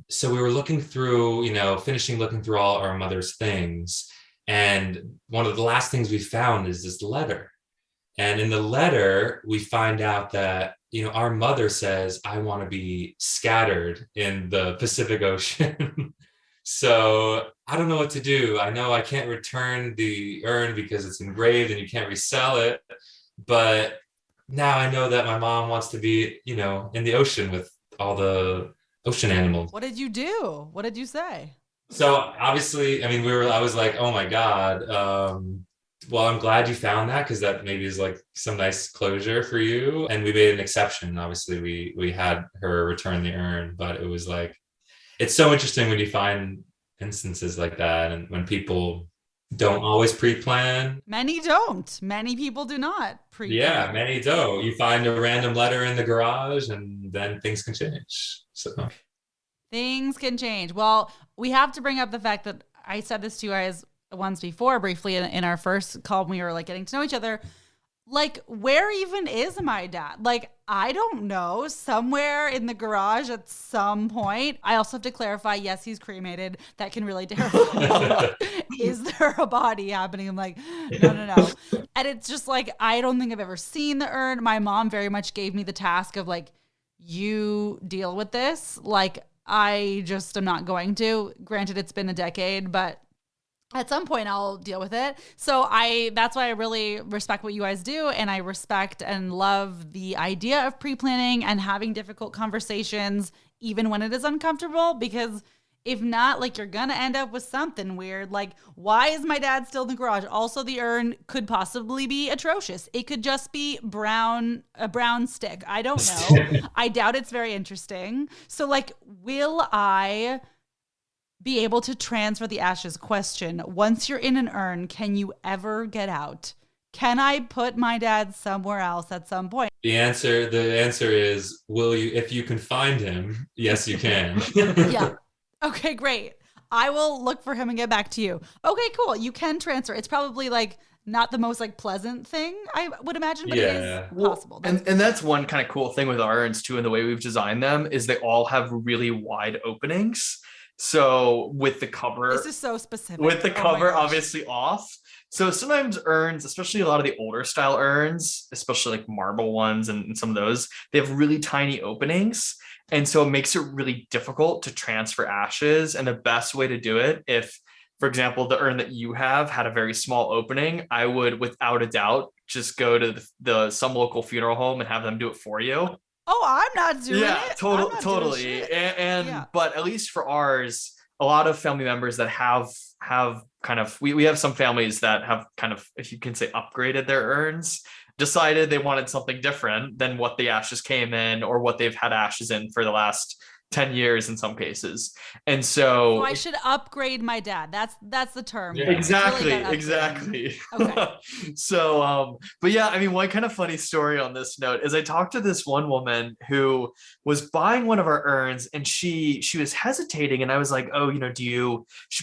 So we were looking through, finishing looking through all our mother's things. And one of the last things we found is this letter. And in the letter, we find out that our mother says, I want to be scattered in the Pacific Ocean. So I don't know what to do. I know I can't return the urn because it's engraved and you can't resell it. But now I know that my mom wants to be, in the ocean with all the ocean animals. What did you do? What did you say? So obviously, I mean, I was like, oh my God. Well, I'm glad you found that, because that maybe is like some nice closure for you. And we made an exception. Obviously, we had her return the urn, but it was like, it's so interesting when you find instances like that, and when people don't always pre-plan. Many don't. Many people do not pre-plan. Yeah, many don't. You find a random letter in the garage, and then things can change. So Things can change. Well, we have to bring up the fact that I said this to you guys once before, briefly in our first call when we were like getting to know each other. Like, where even is my dad? Like, I don't know. Somewhere in the garage at some point. I also have to clarify, yes, he's cremated. That can really terrify me. Is there a body happening? I'm like, no. And it's just like, I don't think I've ever seen the urn. My mom very much gave me the task of like, you deal with this. Like, I just am not going to. Granted, it's been a decade, but at some point I'll deal with it. So that's why I really respect what you guys do. And I respect and love the idea of pre-planning and having difficult conversations, even when it is uncomfortable, because if not, like, you're going to end up with something weird. Like, why is my dad still in the garage? Also, the urn could possibly be atrocious. It could just be a brown stick. I don't know. I doubt it's very interesting. So, like, will I be able to transfer the ashes? Question. Once you're in an urn, can you ever get out? Can I put my dad somewhere else at some point? the answer is, will you, if you can find him? Yes, you can. Yeah. Okay, great. I will look for him and get back to you. Okay, cool. You can transfer. It's probably like not the most like pleasant thing, I would imagine, but it is possible. And that's one kind of cool thing with our urns too, and the way we've designed them is they all have really wide openings. So with the cover, this is so specific. With the cover obviously off. So sometimes urns, especially a lot of the older style urns, especially like marble ones and some of those, they have really tiny openings. And so it makes it really difficult to transfer ashes. And the best way to do it, if, for example, the urn that you have had a very small opening, I would, without a doubt, just go to some local funeral home and have them do it for you. Oh, I'm not doing it. Totally. But at least for ours, a lot of family members that have kind of, we have some families that have kind of, if you can say, upgraded their urns, decided they wanted something different than what the ashes came in or what they've had ashes in for the last 10 years in some cases. And so I should upgrade my dad. That's the term. Yeah. Exactly. Okay. So, but yeah, I mean, one kind of funny story on this note is I talked to this one woman who was buying one of our urns, and she was hesitating, and I was like, oh,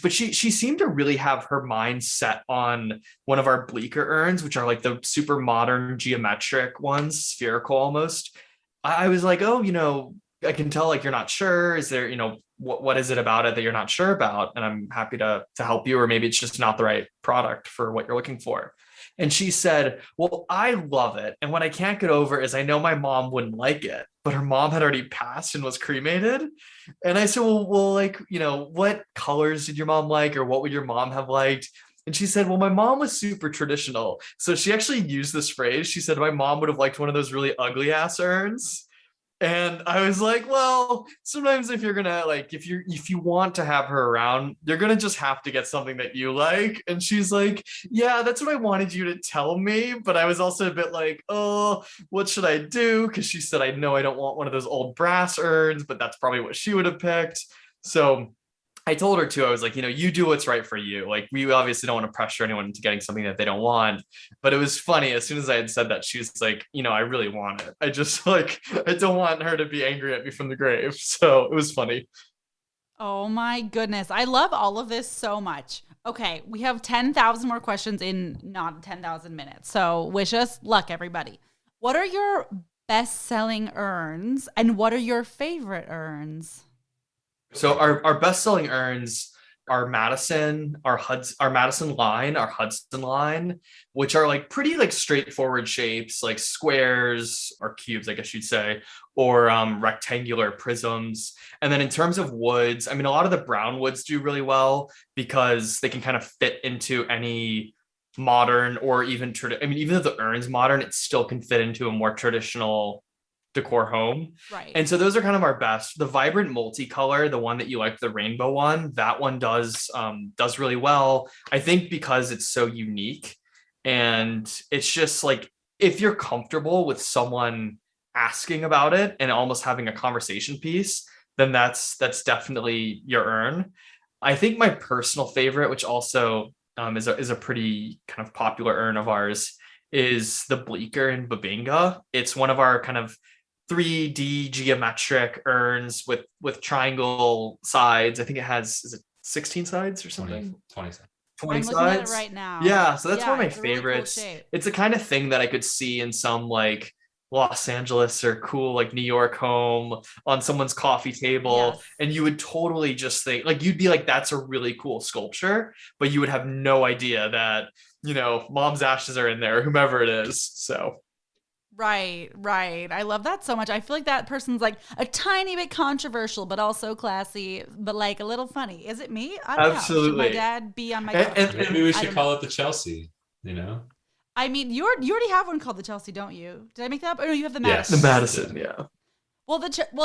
but she seemed to really have her mind set on one of our bleaker urns, which are like the super modern geometric ones, spherical almost. I was like, oh, I can tell like you're not sure. Is there, what is it about it that you're not sure about? And I'm happy to help you, or maybe it's just not the right product for what you're looking for. And she said, well, I love it. And what I can't get over is I know my mom wouldn't like it, but her mom had already passed and was cremated. And I said, well, like, what colors did your mom like, or what would your mom have liked? And she said, well, my mom was super traditional. So she actually used this phrase. She said, my mom would have liked one of those really ugly ass urns. And I was like, well, sometimes if you're gonna if you want to have her around, you're gonna just have to get something that you like. And she's like, yeah, that's what I wanted you to tell me. But I was also a bit like, oh, what should I do? Because she said, I know I don't want one of those old brass urns, but that's probably what she would have picked. So I told her too, I was like, you do what's right for you. Like, we obviously don't want to pressure anyone into getting something that they don't want. But it was funny. As soon as I had said that, she was like, I really want it. I just I don't want her to be angry at me from the grave. So it was funny. Oh my goodness. I love all of this so much. Okay. We have 10,000 more questions in not 10,000 minutes. So wish us luck, everybody. What are your best-selling urns, and what are your favorite urns? So our best-selling urns are Madison, our Madison line, our Hudson line, which are like pretty like straightforward shapes, like squares or cubes, I guess you'd say, or rectangular prisms. And then in terms of woods, I mean, a lot of the brown woods do really well because they can kind of fit into any modern or even even though the urn's modern, it still can fit into a more traditional decor home. Right. And so those are kind of our best. The vibrant multicolor, the one that you like, the rainbow one, that one does really well. I think because it's so unique, and it's just like, if you're comfortable with someone asking about it and almost having a conversation piece, then that's definitely your urn. I think my personal favorite, which also is a pretty kind of popular urn of ours, is the Bleecker in Babinga. It's one of our kind of 3D geometric urns with triangle sides. I think it has, is it 16 sides or something? 20 sides. 20 I'm sides. looking at it right now. Yeah, so that's one of my it's a really cool favorites. shape. It's the kind of thing that I could see in some like Los Angeles or cool like New York home on someone's coffee table. Yes. And you would totally just think, like, you'd be like, that's a really cool sculpture, but you would have no idea that, you know, mom's ashes are in there, whomever it is. So Right. I love that so much. I feel like that person's like a tiny bit controversial, but also classy, but like a little funny. Is it me? I don't know. Should my dad be on my And Maybe we should call it the Chelsea, you know? I mean, you already have one called the Chelsea, don't you? Did I make that up? Oh, no, you have the Madison. the Madison, yeah. Well,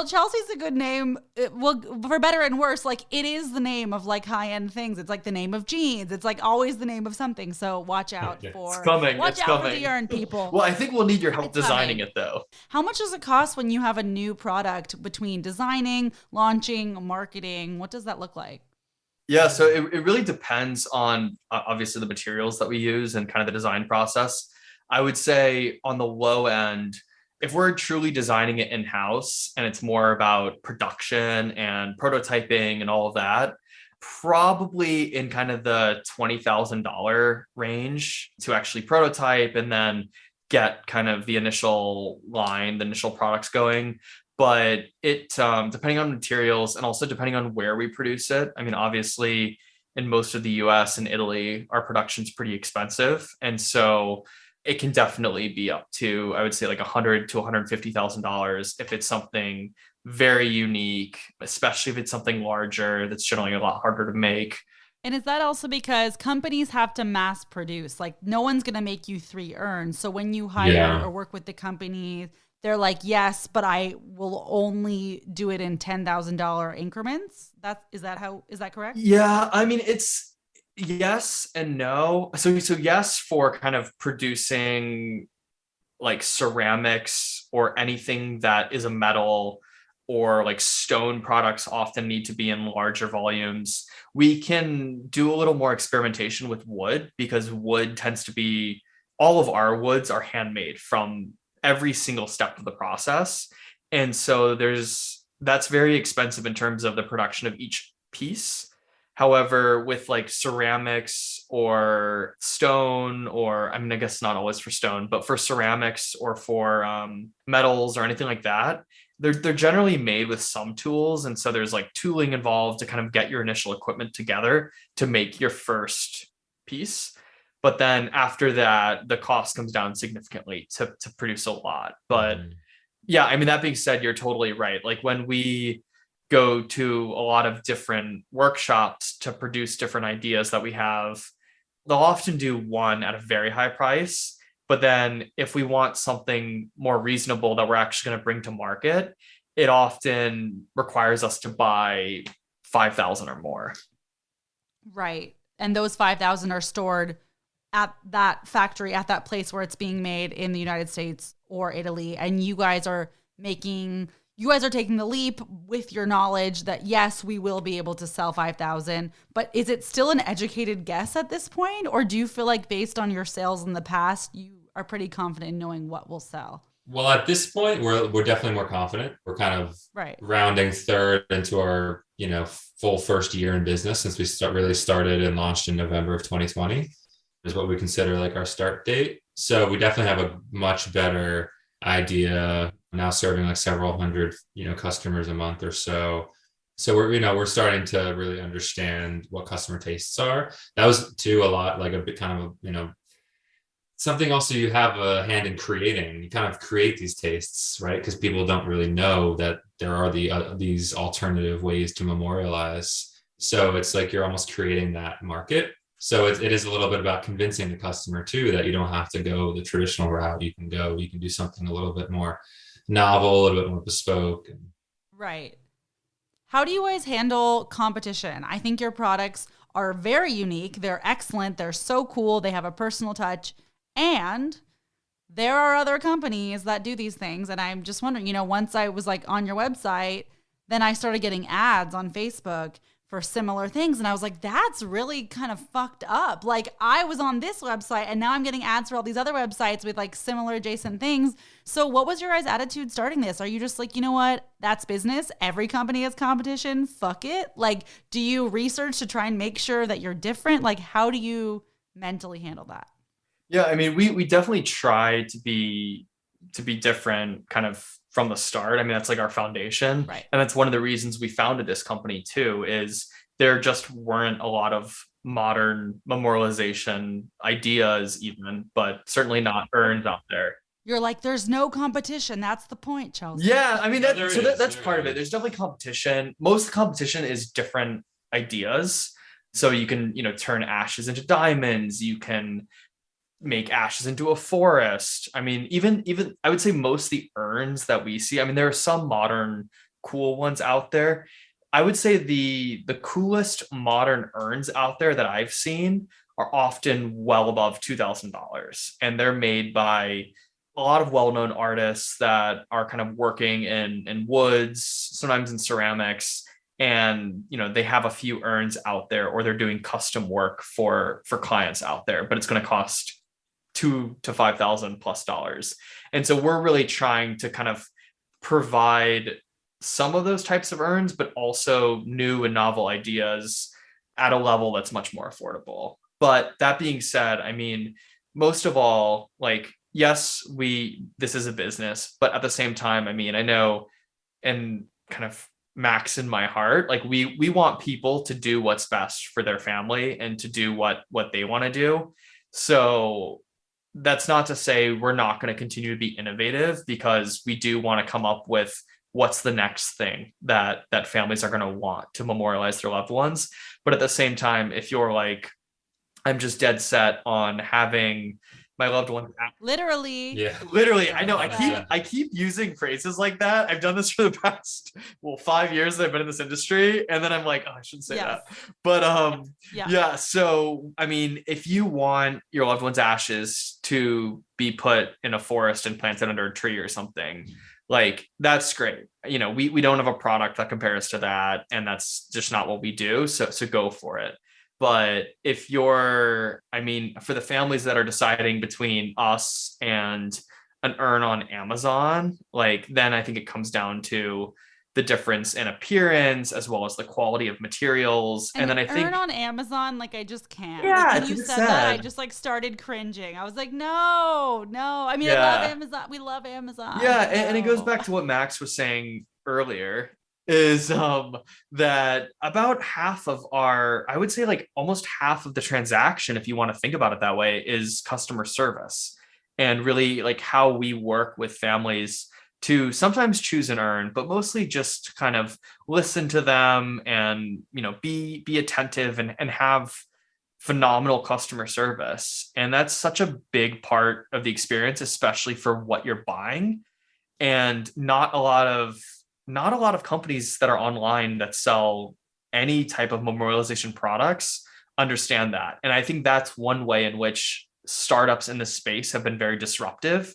Chelsea's a good name. Well, for better and worse, like it is the name of like high-end things. It's like the name of jeans. It's like always the name of something. So watch out for It's coming. Watch it's out coming. for the urn, people. Well, I think we'll need your help It's designing coming. it though. How much does it cost when you have a new product between designing, launching, marketing? What does that look like? Yeah, so it really depends on obviously the materials that we use and kind of the design process. I would say on the low end, if we're truly designing it in-house and it's more about production and prototyping and all of that, probably in kind of the $20,000 range to actually prototype and then get kind of the initial line, the initial products going. But it depending on materials and also depending on where we produce it. I mean, obviously in most of the US and Italy, our production's pretty expensive. And so it can definitely be up to, I would say, like $100,000 to $150,000 if it's something very unique, especially if it's something larger that's generally a lot harder to make. And is that also because companies have to mass produce? Like no one's going to make you 3 urns. So when you hire or work with the company, they're like, yes, but I will only do it in $10,000 increments. Is that correct? Yeah, I mean, it's yes and no. So yes, for kind of producing like ceramics or anything that is a metal, or like stone products often need to be in larger volumes. We can do a little more experimentation with wood because wood tends to be, all of our woods are handmade from every single step of the process. And so that's very expensive in terms of the production of each piece. However, with like ceramics or stone, or I mean, I guess not always for stone, but for ceramics or for metals or anything like that, they're generally made with some tools. And so there's like tooling involved to kind of get your initial equipment together to make your first piece. But then after that, the cost comes down significantly to produce a lot. But yeah, I mean, that being said, you're totally right. Like when we go to a lot of different workshops to produce different ideas that we have, they'll often do one at a very high price. But then if we want something more reasonable that we're actually going to bring to market, it often requires us to buy 5,000 or more. Right. And those 5,000 are stored at that factory, at that place where it's being made in the United States or Italy. And you guys are taking the leap with your knowledge that, yes, we will be able to sell 5,000, but is it still an educated guess at this point? Or do you feel like based on your sales in the past, you are pretty confident in knowing what will sell? Well, at this point, we're definitely more confident. We're kind of rounding third into our, full first year in business since we really started and launched in November of 2020 is what we consider like our start date. So we definitely have a much better idea now, serving like several hundred, customers a month or so. So we're starting to really understand what customer tastes are. That was too a lot like a bit kind of, something also you have a hand in creating. You kind of create these tastes, right? Because people don't really know that there are these alternative ways to memorialize. So it's like you're almost creating that market. So it is a little bit about convincing the customer too that you don't have to go the traditional route. You can do something a little bit more novel, a little bit more bespoke. Right. How do you guys handle competition? I think your products are very unique. They're excellent. They're so cool. They have a personal touch. And there are other companies that do these things. And I'm just wondering, once I was like on your website, then I started getting ads on Facebook for similar things. And I was like, that's really kind of fucked up. Like, I was on this website and now I'm getting ads for all these other websites with like similar adjacent things. So what was your guys' attitude starting this? Are you just like, you know what? That's business. Every company has competition. Fuck it. Like, do you research to try and make sure that you're different? Like, how do you mentally handle that? Yeah, I mean, we definitely try to be different kind of from the start. I mean, that's like our foundation. Right. And that's one of the reasons we founded this company too, is there just weren't a lot of modern memorialization ideas even, but certainly not urns out there. You're like, there's no competition. That's the point, Chelsea. Yeah, I mean, that's There part of it. is. There's definitely competition. Most of the competition is different ideas. So you can, turn ashes into diamonds. You can make ashes into a forest. I mean, even I would say most of the urns that we see, I mean, there are some modern cool ones out there. I would say the coolest modern urns out there that I've seen are often well above $2,000, and they're made by a lot of well-known artists that are kind of working in woods, sometimes in ceramics, and they have a few urns out there, or they're doing custom work for clients out there, but it's going to cost $2,000 to $5,000+. And so we're really trying to kind of provide some of those types of urns, but also new and novel ideas at a level that's much more affordable. But that being said, I mean, most of all, like, yes, this is a business, but at the same time, I mean, I know, and kind of Max in my heart, like we want people to do what's best for their family and to do what they want to do. So that's not to say we're not going to continue to be innovative, because we do want to come up with what's the next thing that families are going to want to memorialize their loved ones. But at the same time, if you're like, I'm just dead set on having my loved one. Literally. I know. I keep using phrases like that. I've done this for the past 5 years that I've been in this industry, and then I'm like, oh, I shouldn't say that. But yeah. So I mean, if you want your loved one's ashes to be put in a forest and planted under a tree or something, like, that's great. We don't have a product that compares to that, and that's just not what we do. So go for it. But if for the families that are deciding between us and an urn on Amazon, like, then I think it comes down to the difference in appearance as well as the quality of materials. And then I think urn on Amazon, like, I just can't. Yeah, like, when you said that, I just like started cringing. I was like, no. I mean, I love Amazon. We love Amazon. Yeah, and it goes back to what Max was saying earlier, is that about half of I would say like almost half of the transaction, if you want to think about it that way, is customer service, and really like how we work with families to sometimes choose an urn, but mostly just kind of listen to them and be attentive and have phenomenal customer service. And that's such a big part of the experience, especially for what you're buying. And not a lot of companies that are online that sell any type of memorialization products understand that. And I think that's one way in which startups in this space have been very disruptive,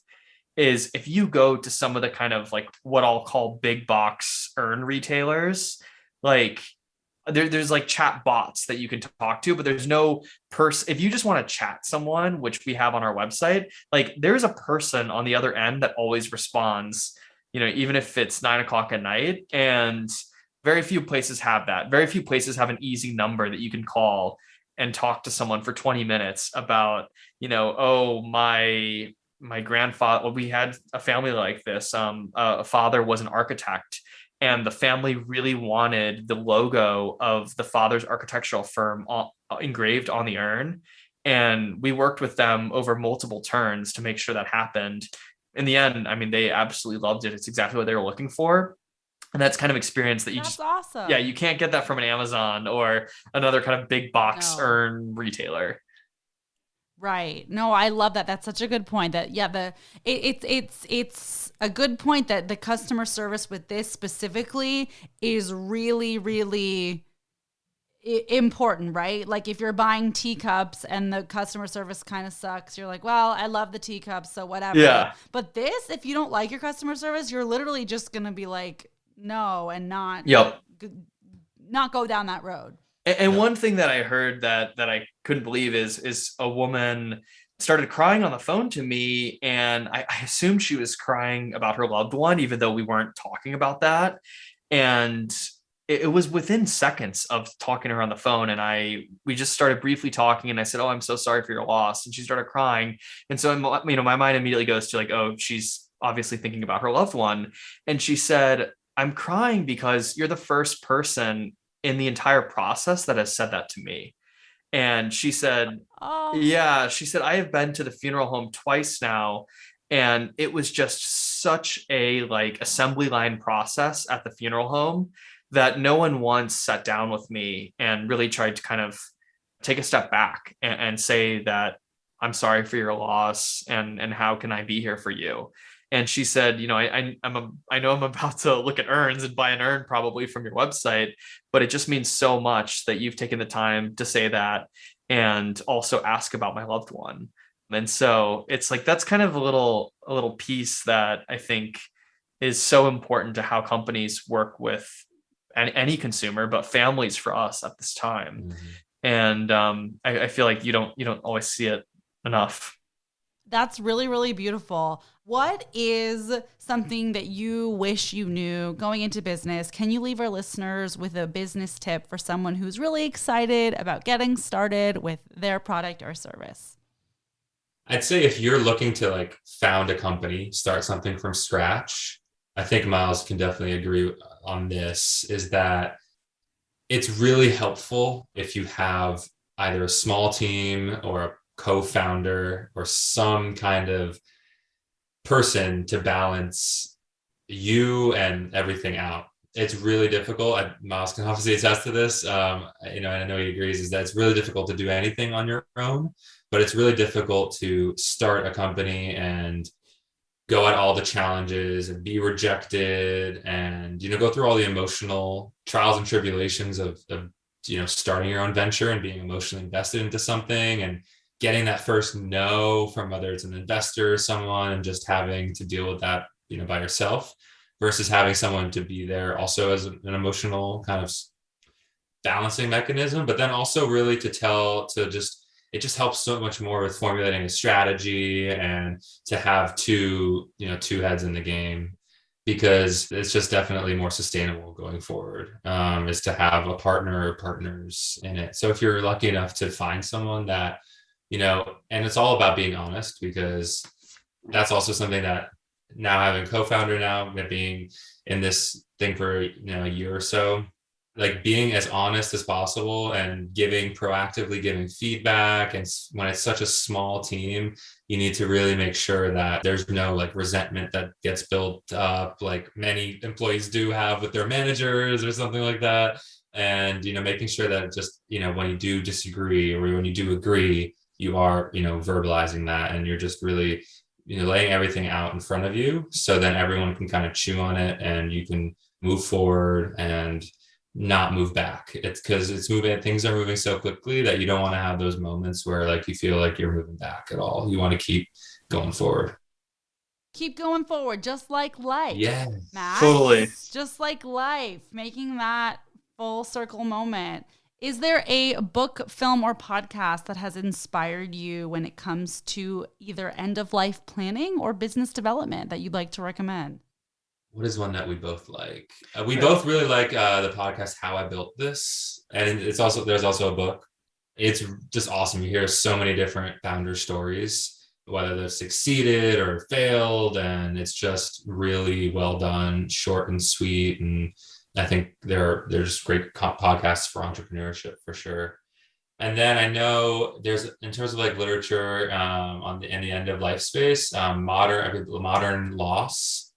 is if you go to some of the kind of like what I'll call big box urn retailers, like there's like chat bots that you can talk to, but there's no person. If you just want to chat someone, which we have on our website, like there's a person on the other end that always responds, even if it's 9:00 at night. And very few places have that. Very few places have an easy number that you can call and talk to someone for 20 minutes about, oh, my grandfather, well, we had a family like this. A father was an architect, and the family really wanted the logo of the father's architectural firm engraved on the urn. And we worked with them over multiple turns to make sure that happened. In the end, I mean, they absolutely loved it. It's exactly what they were looking for. And that's kind of experience that That's awesome. Yeah, you can't get that from an Amazon or another kind of big box urn retailer. Right. No, I love that. That's such a good point. That it's a good point that the customer service with this specifically is really, really important, right? Like if you're buying teacups and the customer service kind of sucks, you're like, well, I love the teacups, so whatever. Yeah. But this, if you don't like your customer service, you're literally just gonna be like, no, and not Yep. not go down that road. And one thing that I heard that I couldn't believe is a woman started crying on the phone to me, and I assumed she was crying about her loved one, even though we weren't talking about that. And it was within seconds of talking to her on the phone, and we just started briefly talking, and I said, "Oh, I'm so sorry for your loss," and she started crying. And so, my mind immediately goes to like, "Oh, she's obviously thinking about her loved one." And she said, "I'm crying because you're the first person in the entire process that has said that to me." And she said, yeah, she said, "I have been to the funeral home twice now, and it was just such a like assembly line process at the funeral home that no one once sat down with me and really tried to kind of take a step back and say that I'm sorry for your loss, and how can I be here for you." And she said, I know I'm about to look at urns and buy an urn probably from your website, but it just means so much that you've taken the time to say that and also ask about my loved one. And so it's like, that's kind of a little piece that I think is so important to how companies work with any consumer, but families for us at this time. And I feel like you don't always see it enough. That's really, really beautiful. What is something that you wish you knew going into business? Can you leave our listeners with a business tip for someone who's really excited about getting started with their product or service? I'd say if you're looking to like found a company, start something from scratch, I think Miles can definitely agree on this, is that it's really helpful if you have either a small team or a co-founder or some kind of person to balance you and everything out. It's really difficult. Miles can obviously attest to this. And I know he agrees, is that it's really difficult to do anything on your own, but it's really difficult to start a company and go at all the challenges and be rejected and, go through all the emotional trials and tribulations of starting your own venture and being emotionally invested into something and getting that first no from whether it's an investor or someone, and just having to deal with that, by yourself, versus having someone to be there also as an emotional kind of balancing mechanism, but then also really it just helps so much more with formulating a strategy and to have two heads in the game, because it's just definitely more sustainable going forward, is to have a partner or partners in it. So if you're lucky enough to find someone that, and it's all about being honest, because that's also something that now having co-founder now, being in this thing for, a year or so, like being as honest as possible and proactively giving feedback. And when it's such a small team, you need to really make sure that there's no like resentment that gets built up like many employees do have with their managers or something like that. And, making sure that just, when you do disagree or when you do agree, you are, verbalizing that, and you're just really, laying everything out in front of you, so then everyone can kind of chew on it and you can move forward and not move back. It's because things are moving so quickly that you don't want to have those moments where like you feel like you're moving back at all. You want to keep going forward. Keep going forward, just like life. Yeah, Max, totally. Just like life, making that full circle moment. Is there a book, film, or podcast that has inspired you when it comes to either end of life planning or business development that you'd like to recommend? What is one that we both like? We both really like the podcast How I Built This, and there's also a book. It's just awesome. You hear so many different founder stories, whether they've succeeded or failed, and it's just really well done, short and sweet. And I think there's great podcasts for entrepreneurship for sure. And then I know there's, in terms of like literature in the end of life space, modern loss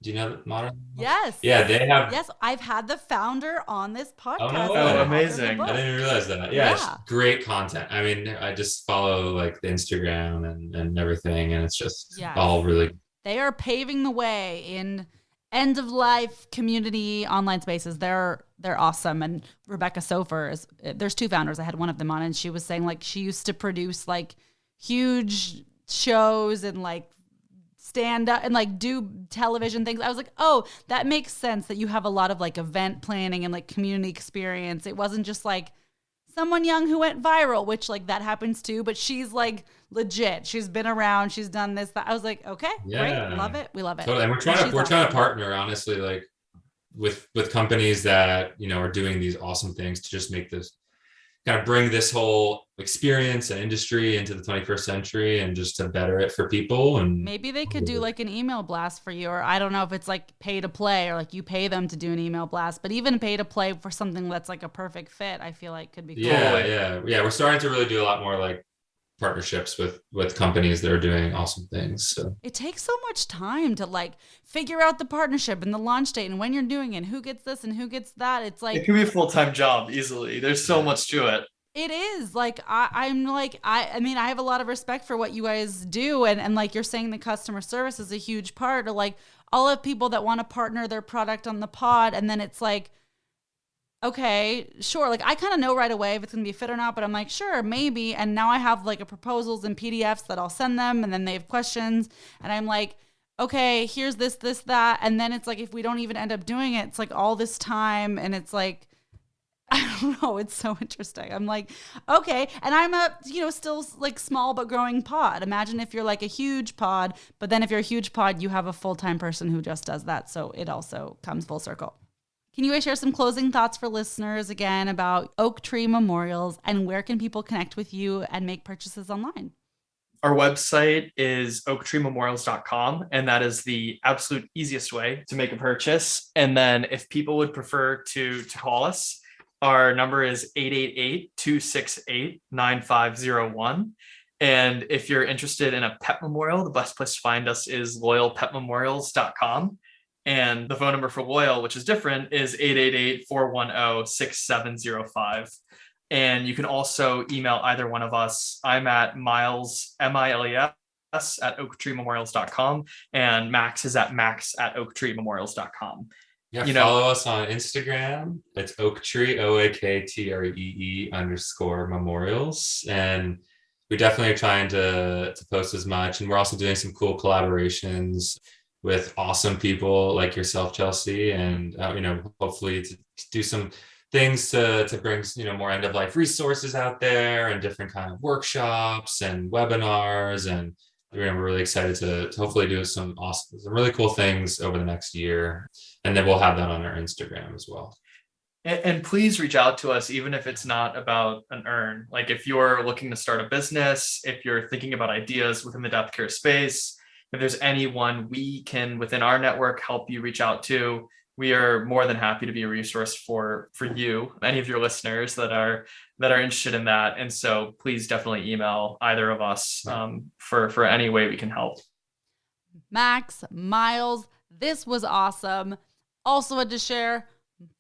Do you know Modern? Yes. Yeah, they have. Yes, I've had the founder on this podcast. Oh, no way. and Amazing. the I book. didn't realize that. Yeah, it's great content. I mean, I just follow like the Instagram and everything, and it's just all really. They are paving the way in end of life community online spaces. They're awesome. And Rebecca Sofer is. There's two founders. I had one of them on, and she was saying like she used to produce like huge shows and like stand up and like do television things. I was like, oh, that makes sense that you have a lot of like event planning and like community experience. It wasn't just like someone young who went viral, which like that happens too, but she's like legit. She's been around. She's done this, that. I was like, okay, great. Love it. We love it. Totally. And we're trying to partner, honestly, like with companies that, you know, are doing these awesome things to just make this kind of bring this whole experience and industry into the 21st century and just to better it for people. And maybe they could do like an email blast for you, or I don't know if it's like pay to play or like you pay them to do an email blast, but even pay to play for something that's like a perfect fit, I feel like could be cool. Yeah. We're starting to really do a lot more like partnerships with companies that are doing awesome things. So it takes so much time to like figure out the partnership and the launch date and when you're doing it, who gets this and who gets that. It's like it can be a full-time job easily. There's so much to it. It is like I mean I have a lot of respect for what you guys do, and like you're saying the customer service is a huge part, or like all of people that want to partner their product on the pod, and then it's like, okay, sure, like I kind of know right away if it's gonna be a fit or not, but I'm like, sure, maybe, and now I have like a proposals and PDFs that I'll send them, and then they have questions, and I'm like, okay, here's this, that, and then it's like if we don't even end up doing it, it's like all this time, and it's like, I don't know. It's so interesting. I'm like, okay. And I'm a, still like small but growing pod. Imagine if you're like a huge pod, but then if you're a huge pod, you have a full-time person who just does that. So it also comes full circle. Can you guys share some closing thoughts for listeners again about Oaktree Memorials, and where can people connect with you and make purchases online? Our website is oaktreememorials.com, and that is the absolute easiest way to make a purchase. And then if people would prefer to call us, our number is 888-268-9501. And if you're interested in a pet memorial, the best place to find us is loyalpetmemorials.com. And the phone number for Loyal, which is different, is 888-410-6705. And you can also email either one of us. I'm at Miles, Miles, at oaktreememorials.com, and Max is at max@oaktreememorials.com. Yeah, follow us on Instagram. It's Oaktree, OAKTREE _memorials. And we definitely are trying to post as much. And we're also doing some cool collaborations with awesome people like yourself, Chelsea. And, hopefully to do some things to bring, more end of life resources out there and different kind of workshops and webinars. And we're really excited to hopefully do some really cool things over the next year. And then we'll have that on our Instagram as well. And please reach out to us, even if it's not about an urn. Like if you're looking to start a business, if you're thinking about ideas within the death care space, if there's anyone we can, within our network, help you reach out to, we are more than happy to be a resource for you, any of your listeners that are interested in that. And so please definitely email either of us for any way we can help. Max, Miles, this was awesome. Also had to share,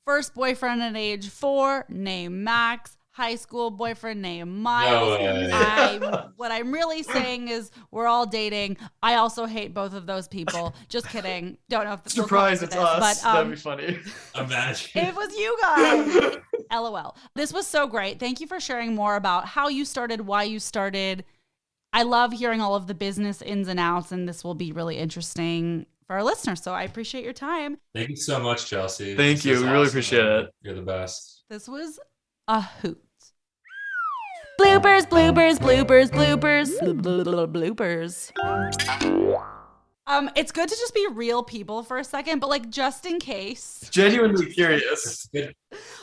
first boyfriend at age 4, named Max. High school boyfriend named Miles. No, what I'm really saying is we're all dating. I also hate both of those people. Just kidding. Don't know if this surprise it's us. But, that'd be funny. Imagine. It was you guys. LOL. This was so great. Thank you for sharing more about how you started, why you started. I love hearing all of the business ins and outs, and this will be really interesting for our listeners. So I appreciate your time. Thank you so much, Chelsea. Thank you. We really appreciate it. You're the best. This was a hoot. Bloopers, bloopers, bloopers, bloopers, bloopers. It's good to just be real people for a second, but like just in case. Genuinely curious.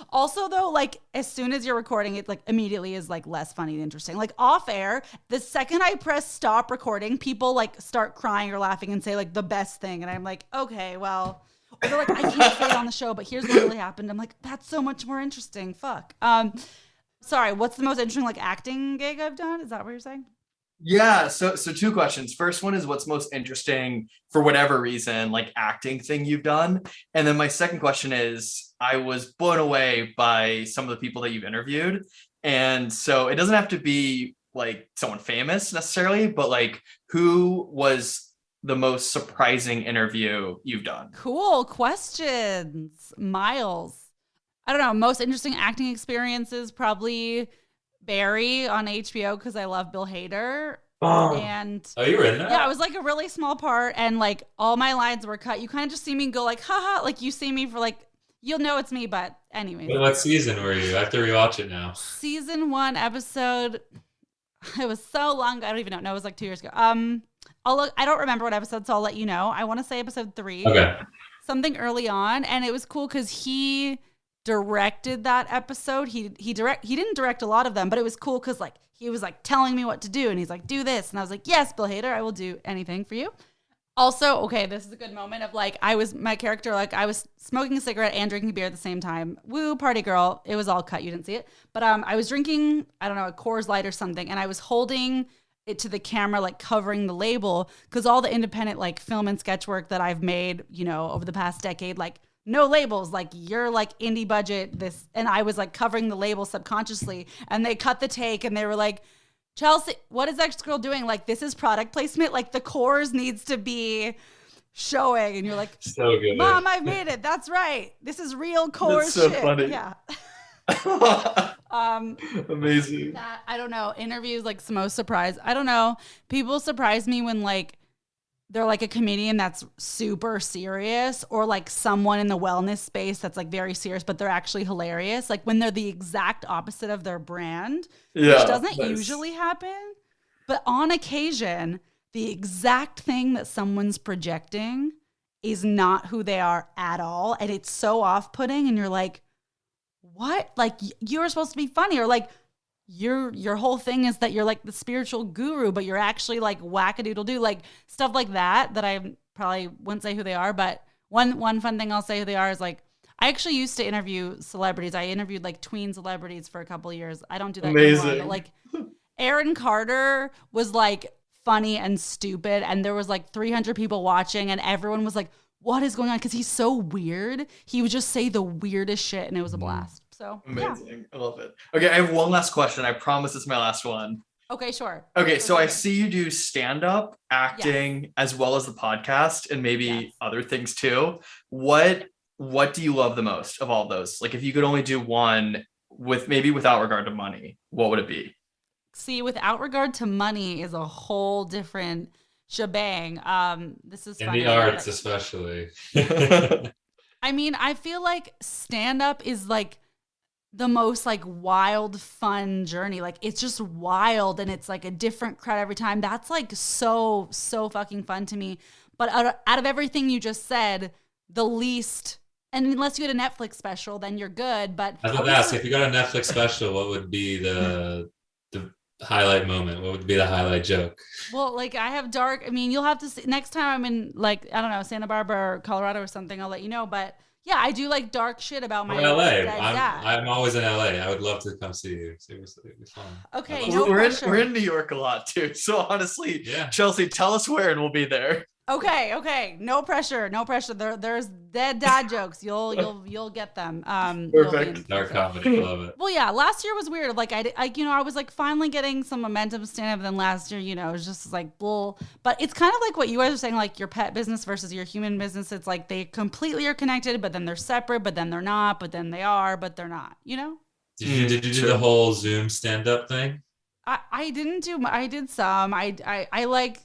Also though, like as soon as you're recording, it like immediately is like less funny and interesting. Like off air, the second I press stop recording, people like start crying or laughing and say like the best thing. And I'm like, okay, well, or they're like, I can't say it on the show, but here's what really happened. I'm like, that's so much more interesting. Fuck. Sorry, what's the most interesting like acting gig I've done? Is that what you're saying? Yeah, so two questions. First one is what's most interesting for whatever reason, like acting thing you've done. And then my second question is I was blown away by some of the people that you've interviewed. And so it doesn't have to be like someone famous necessarily, but like who was the most surprising interview you've done? Cool questions, Miles. I don't know. Most interesting acting experiences, probably Barry on HBO because I love Bill Hader. And you were in that? Yeah, it was like a really small part, and like all my lines were cut. You kind of just see me go like, haha, like you see me for like, you'll know it's me, but anyways. What season were you? I have to rewatch it now. Season 1 episode. It was so long ago. I don't even know. No, it was like 2 years ago. I don't remember what episode, so I'll let you know. I want to say episode 3. Okay. Something early on, and it was cool because he directed that episode. He didn't direct a lot of them, but it was cool because like he was like telling me what to do, and he's like, do this, and I was like, yes, Bill Hader, I will do anything for you. Also, okay, this is a good moment of like I was smoking a cigarette and drinking beer at the same time. Woo, party girl. It was all cut. You didn't see it, but I was drinking, I don't know, a Coors Light or something, and I was holding it to the camera, like covering the label, because all the independent like film and sketch work that I've made, you know, over the past decade, like no labels, like you're like indie budget this, and I was like covering the label subconsciously, and they cut the take and they were like, Chelsea, what is that girl doing? Like, this is product placement. Like the Coors needs to be showing, and you're like, so good, Mom, I've made it. That's right. This is real Coors That's so shit. funny. Yeah. Amazing. That, I don't know. Interviews, like most surprise. I don't know. People surprise me when like they're like a comedian that's super serious, or like someone in the wellness space that's like very serious, but they're actually hilarious. Like when they're the exact opposite of their brand, which doesn't usually happen. But on occasion, the exact thing that someone's projecting is not who they are at all. And it's so off-putting, and you're like, what? Like you were supposed to be funny, or like your whole thing is that you're like the spiritual guru, but you're actually like wackadoodle-doo, like stuff like that I probably wouldn't say who they are. But one fun thing I'll say who they are is like, I actually used to interview celebrities. I interviewed like tween celebrities for a couple of years. I don't do that anymore. But like Aaron Carter was like funny and stupid, and there was like 300 people watching, and everyone was like, what is going on? Because he's so weird. He would just say the weirdest shit, and it was a blast. So amazing. Yeah. I love it. Okay, I have one last question. I promise it's my last one. Okay, sure. Okay, so I see you do stand-up, acting, as well as the podcast, and maybe other things too. What do you love the most of all those? Like if you could only do one without regard to money, what would it be? See, without regard to money is a whole different shebang. This is in funny. the arts especially. I mean, I feel like stand-up is like the most like wild, fun journey. Like it's just wild, and it's like a different crowd every time. That's like so fucking fun to me. But out of everything you just said, the least, and unless you had a Netflix special, then you're good. But I was about to ask, if you got a Netflix special, what would be the highlight moment? What would be the highlight joke? Well, like I have I mean, you'll have to see next time I'm in like, I don't know, Santa Barbara or Colorado or something, I'll let you know. But yeah, I do like dark shit about my LA. dad. I'm always in LA. I would love to come see you. Seriously, it'd be fun. Okay, we're in New York a lot too. So honestly, Chelsea, tell us where and we'll be there. Okay. No pressure. There's dead dad jokes. You'll get them. Perfect. Dark comedy, love it. Well, yeah. Last year was weird. Like I was like finally getting some momentum stand up. Then last year, it was just like bull. But it's kind of like what you guys are saying, like your pet business versus your human business. It's like they completely are connected, but then they're separate, but then they're not, but then they are, but they're not. You know? Did you do the whole Zoom stand up thing? I didn't do. I did some. I like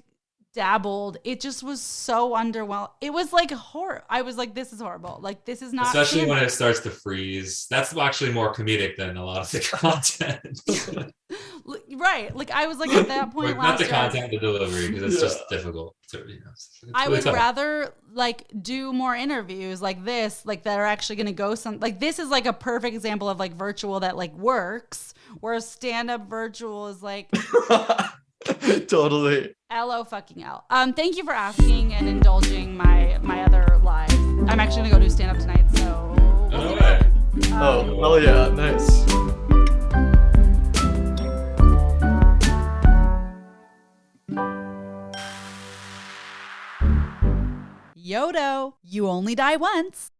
dabbled. It just was so underwhelming. It was like horror. I was like, this is horrible. Like this is not. Especially when it starts to freeze. That's actually more comedic than a lot of the content. Right. Like I was like at that point. Not the content, the delivery, because it's just difficult. I would rather like do more interviews like this, like that are actually going to go like this is like a perfect example of like virtual that like works, whereas stand-up virtual is like. Totally. LO. Thank you for asking and indulging my other lives. I'm actually gonna go do stand up tonight, so. Hell yeah, nice. Yodo, you only die once.